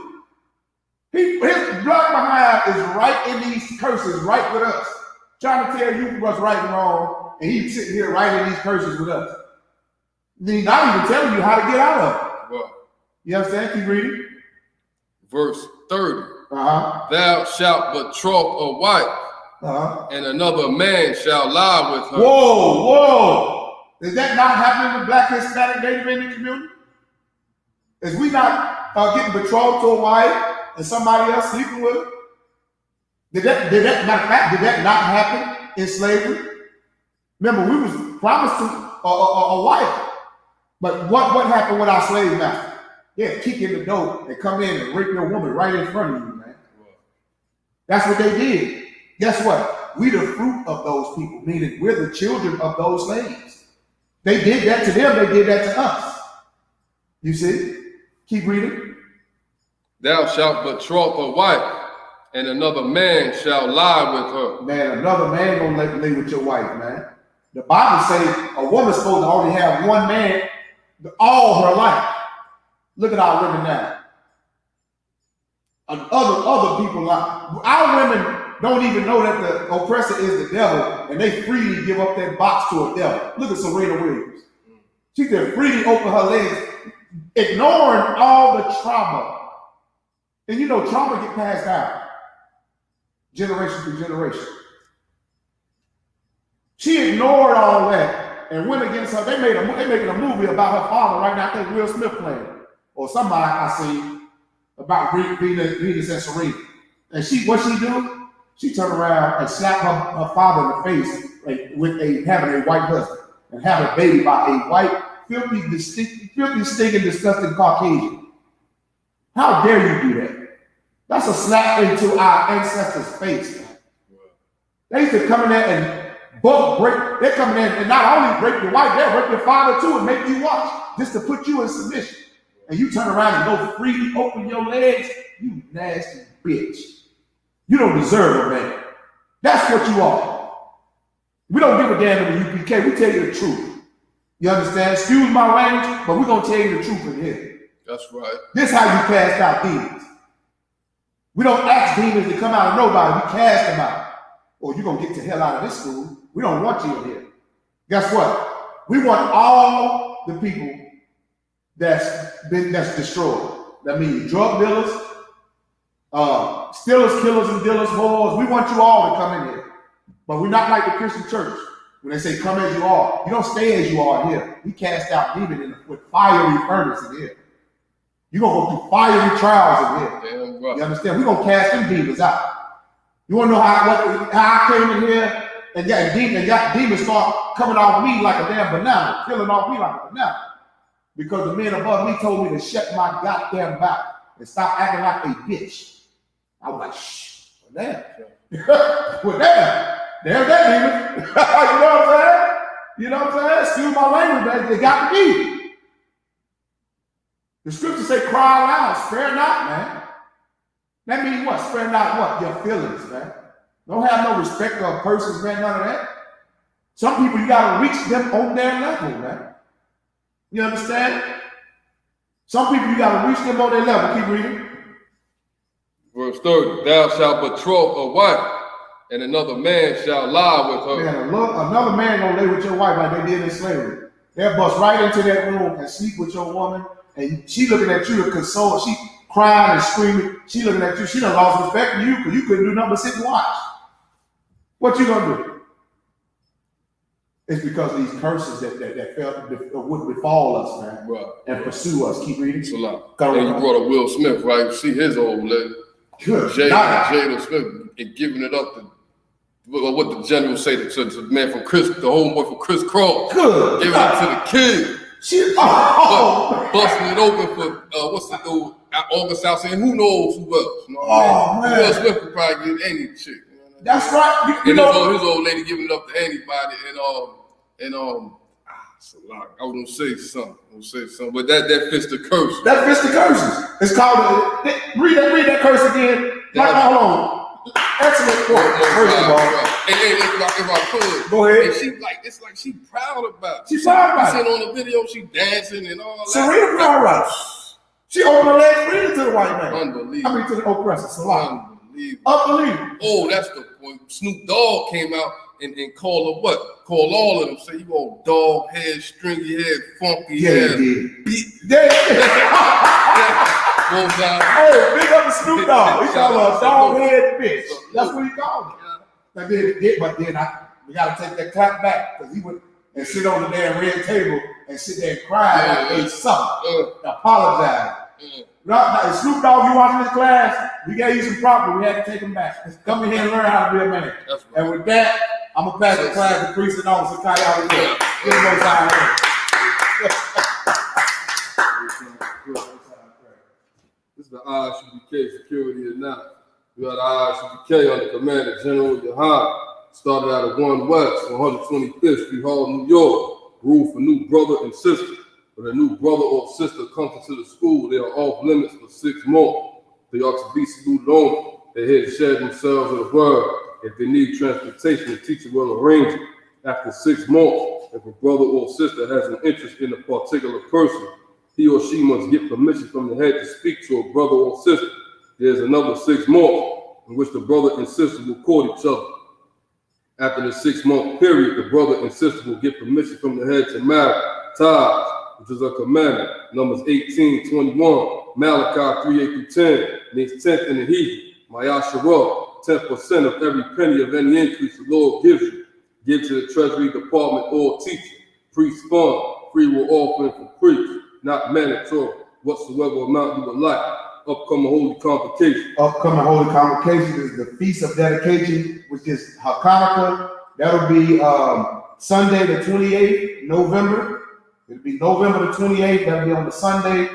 His blood behind is right in these curses, right with us. Trying to tell you what's right and wrong, and he's sitting here writing these curses with us. He's not even telling you how to get out of it. Well, You understand? Keep reading. verse 30. Thou shalt betroth a wife, and another man shall lie with her. Whoa. Is that not happening in the Black, Hispanic, Native Indian community? Is we not getting betrothed to a wife and somebody else sleeping with her? Did that not happen in slavery? Remember, we was promised to a wife. But what happened with our slave master? They'll kick in the door and come in and rape your woman right in front of you, man. That's what they did. Guess what? We the fruit of those people, meaning we're the children of those slaves. They did that to them, they did that to us. You see? Keep reading. Thou shalt betroth a wife, and another man shall lie with her. Man, another man gonna lay with your wife, man. The Bible says a woman's supposed to only have one man all her life. Look at our women now. And other people, our women don't even know that the oppressor is the devil, and they freely give up their box to a devil. Look at Serena Williams. She can freely open her legs, ignoring all the trauma. And you know, trauma get passed down generation to generation. She ignored all that and went against her. They're making a movie about her father right now. I think Will Smith playing, or somebody I see. about Venus and Serena. And what she do? She turned around and slapped her father in the face with having a white husband and having a baby by a white, filthy, stinking, disgusting Caucasian. How dare you do that? That's a slap into our ancestors' face. Man. They used to come in there and they come in there and not only break your wife, they'll break your father too and make you watch just to put you in submission. And you turn around and go freely open your legs, you nasty bitch. You don't deserve a man. That's what you are. We don't give a damn in the UPK. We tell you the truth. You understand? Excuse my language, but we're going to tell you the truth in here. That's right. This is how you cast out demons. We don't ask demons to come out of nobody. We cast them out. Or you're going to get the hell out of this school. We don't want you in here. Guess what? We want all the people that's destroyed. That means drug dealers, stealers, killers, and dealers, whores. We want you all to come in here. But we're not like the Christian church. When they say come as you are, you don't stay as you are here. We cast out demons with fiery furnace in here. You're going to go through fiery trials in here. Damn right. You understand? We're going to cast them demons out. You want to know how I came in here and got demons start coming off me like a damn banana, killing off me like a banana. Because the men above me told me to shut my goddamn mouth and stop acting like a bitch. I was like, shh, well, damn. Well, damn. There's that demon. You know what I'm saying? You know what I'm saying? Excuse my language, man. They got to be. The scriptures say, cry aloud, spare not, man. That means what? Spare not what? Your feelings, man. Don't have no respect for persons, man, none of that. Some people, you got to reach them on their level, man. You understand? Some people, you got to reach them on their level. Keep reading. Verse 30, thou shalt betroth a wife, and another man shall lie with her. Man, another man gonna lay with your wife like they did in slavery. They'll bust right into that room and sleep with your woman, and she looking at you to console. She crying and screaming. She looking at you. She done lost respect for you because you couldn't do nothing but sit and watch. What you gonna do? It's because of these curses that would befall us, man, right, and pursue us. Keep reading. So and you brought up Will Smith, right? You see his old lady, Jada Smith, and giving it up to what the general say to the man from Chris, the homeboy from Chris Cross. Good. Giving it to the kid. Busting it open for what's the dude? August out saying who knows who else? You know what I mean? Will Smith could probably get any chick. That's right. You know, his old lady giving it up to anybody, and it's a lot. I was gonna say something, but that fits the curse. That fits the curses. It's called. Read that curse again. Hold on. Excellent quote. First of all, and if I could, go ahead. And she it's like she proud about it. She's proud about it. You seen on the video, she dancing and all that. Serena proud about it. She opened her legs freely to the white man. Unbelievable. I mean, to the oppressor. Salah. Unbelievable. Oh, that's the point. Snoop Dogg came out and called her what? Called all of them. Say you all dog head, stringy head, funky head. Hey, big up to Snoop Dogg. He called her a dog head bitch. That's what he called her. But then we got to take that clap back because he would and sit on the damn red table and sit there and cry like they suck. Apologize. Now, Snoop Dogg, you watching this class? We gave you some property. We had to take them back. Come in here and learn how to be a man. Right. And with that, I'm going to pass the class to Priest and Officer Kyle. Get him those eyes. This is the ISUBK security or not. We got the ISUBK under Commander General Yohan. Started out of 1 West, 125th Street, Harlem, New York. Rule for new brother and sister. When a new brother or sister comes into the school, they are off limits for 6 months. They are to be saluted only. They here to share themselves with the word. If they need transportation, the teacher will arrange it. After 6 months, if a brother or sister has an interest in a particular person, he or she must get permission from the head to speak to a brother or sister. There's another 6 months in which the brother and sister will court each other. After the 6-month period, the brother and sister will get permission from the head to marry, ties, which is a commandment. Numbers 18:21, Malachi 3:8-10, means 10th in the Hebrew. Mayasharah, 10% of every penny of any increase the Lord gives you. Give to the Treasury Department or teacher. Priest fund, free will offering for priests, not mandatory, whatsoever amount you would like. upcoming holy convocation. Upcoming holy convocation is the Feast of Dedication, which is Hanukkah. That'll be Sunday the 28th, November. It'll be November the 28th. That'll be on the Sunday.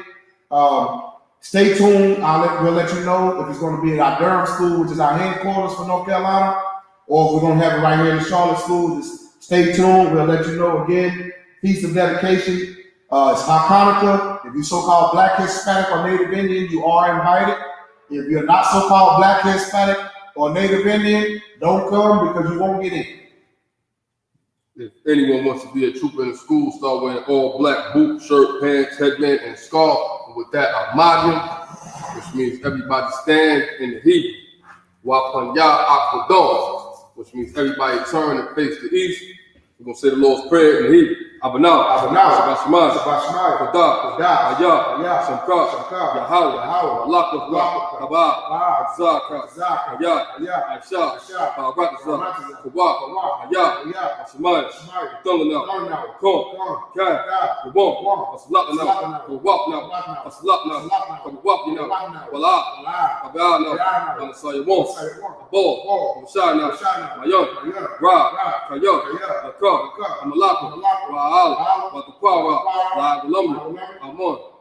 Stay tuned. We'll let you know if it's going to be at our Durham school, which is our headquarters for North Carolina, or if we're going to have it right here in the Charlotte school. Just stay tuned. We'll let you know again. Feast of Dedication. It's Hanukkah. If you're so-called Black, Hispanic, or Native Indian, you are invited. If you're not so-called Black, Hispanic, or Native Indian, don't come because you won't get in. If anyone wants to be a trooper in the school, start wearing all black boot, shirt, pants, headband, and scarf. And with that, Ahmadian, which means everybody stand in the Hebrew. Wapanya Akwadon, which means everybody turn and face the east. We're going to say the Lord's Prayer in the Hebrew. Abanah, Shabbat Shemayim, Kodah, Ayah, Shamkah, Yahweh, Alakah, Kabah, Zaka, Ayah, Aisha, Barakazah, Kabah, Ayah, Shemayim, Thulana, Kon, Kai, Kabon, Aslakana, Kabwapna, Aslakna, Kabwapna, Wala, Kabana, Anasayawon, Abol, Mushana, Mayon, Ra, Kayon, Lakar, Amalaka,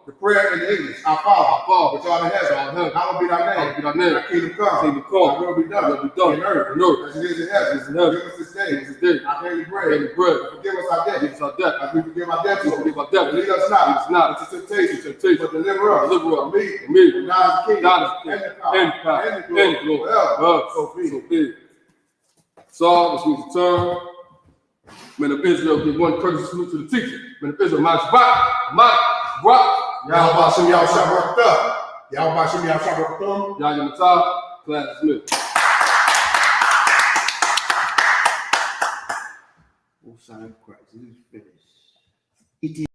the prayer in English, our Father, which art in heaven, hallowed be thy name. Thy kingdom come. Thy will be done. In earth, as it is in heaven. Give us this day our daily bread. Forgive us our debts, as we forgive our debtors. Lead us not into temptation, but deliver us from me. God is the kingdom, and the power, and the glory, forever. So be it. Saul, which means to turn. Men of Israel give one courteous salute to the teacher. Men of Israel, Mashbach. Y'all about some y'all shop worked up. Y'all about some y'all shop worked up. Y'all in the top, class dismissed. Oh, son of Christ, it is finished.